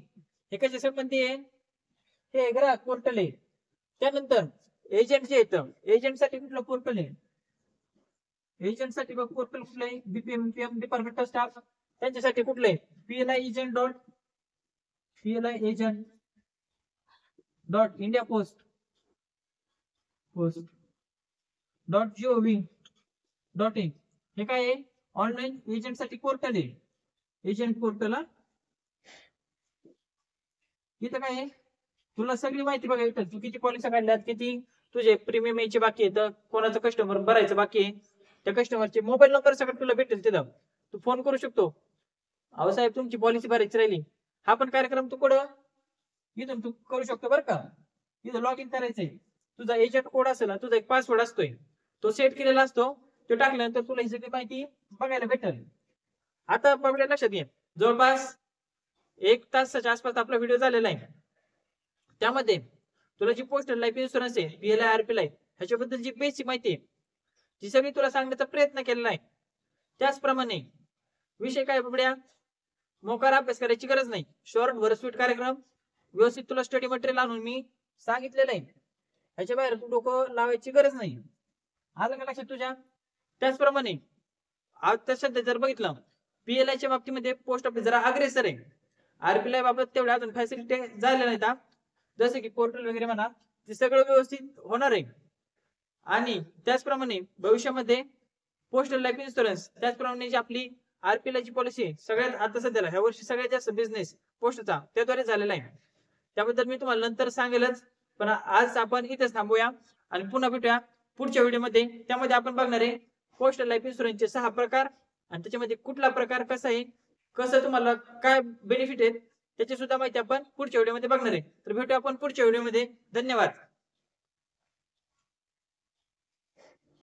हे कशा संबंधी आहे हे ग्राहक पोर्टल आहे त्यानंतर एजंट जे येतं एजंट साठी कुठलं पोर्टल आहे एजंट साठी बघ पोर्टल कुठलं आहे बीपीएम डिपार्टमेंट ऑफ स्टाफ त्यांच्यासाठी कुठलं आहे PLI.agent.gov.in हे काय आहे ऑनलाईन एजंट साठी पोर्टल आहे एजंट पोर्टल इथं काय आहे तुला सगळी माहिती बघायला तू किती पॉलिसी काढल्यात किती तुझे प्रीमियम यायचे बाकी आहे कोणाचं कस्टमर भरायचं बाकी आहे त्या कस्टमरचे मोबाईल नंबर सगळं तुला भेटेल तिथं तू फोन करू शकतो अहो साहेब तुमची पॉलिसी भरायची राहिली हा पण कार्यक्रम तू कुठं इथून तू करू शकतो बरं का इथं लॉग इन करायचंय तुझा एजंट कोड असेल ना तुझा एक पासवर्ड असतोय तो सेट केलेला असतो तो टाकल्यानंतर तुला ही सगळी माहिती बघायला भेटेल आता आपल्या लक्षात घे जवळपास 1 तासाच्या आसपास आपला व्हिडिओ झालेला आहे त्यामध्ये तुला जी पोस्टल लाईफ इन्शुरन्स आहे पीएलआय आरपीएलआय ह्याच्याबद्दल जी बेसिक माहिती आहे ती सगळी तुला सांगण्याचा प्रयत्न केलेला आहे त्याचप्रमाणे विषय काय बाबड्या मोकार अभ्यास करायची गरज नाही शॉर्ट भरस्वीट कार्यक्रम व्यवस्थित तुला स्टडी मटेरियल आणून मी सांगितलेलं आहे ह्याच्या बाहेर तू डोकं लावायची गरज नाही आलं का लक्षात तुझ्या त्याचप्रमाणे आता सध्या जर बघितलं पीएलआयच्या बाबतीमध्ये पोस्ट ऑफिस जरा अग्रेसर आहे आरपीएलआय बाबत तेवढ्या अजून फॅसिलिटी झालेल्या नाहीत जसं की पोर्टल वगैरे म्हणा ते सगळं व्यवस्थित होणार आहे आणि त्याचप्रमाणे भविष्यामध्ये पोस्टल लाईफ इन्शुरन्स त्याचप्रमाणे जी आपली आरपीएलआयची पॉलिसी सगळ्यात आता सध्याला ह्या वर्षी सगळ्यात जास्त बिझनेस पोस्टचा त्याद्वारे झालेला आहे त्याबद्दल मी तुम्हाला नंतर सांगेलच पण आज आपण इथेच थांबूया आणि पुन्हा भेटूया पुढच्या व्हिडिओमध्ये त्यामध्ये आपण बघणार आहे पोस्टल लाईफ इन्शुरन्सचे 6 प्रकार आणि त्याच्यामध्ये कुठला प्रकार कसा आहे कसं तुम्हाला काय बेनिफिट आहेत त्याची सुद्धा माहिती आपण पुढच्या व्हिडिओमध्ये बघणार आहे तर भेटूया आपण पुढच्या व्हिडिओमध्ये धन्यवाद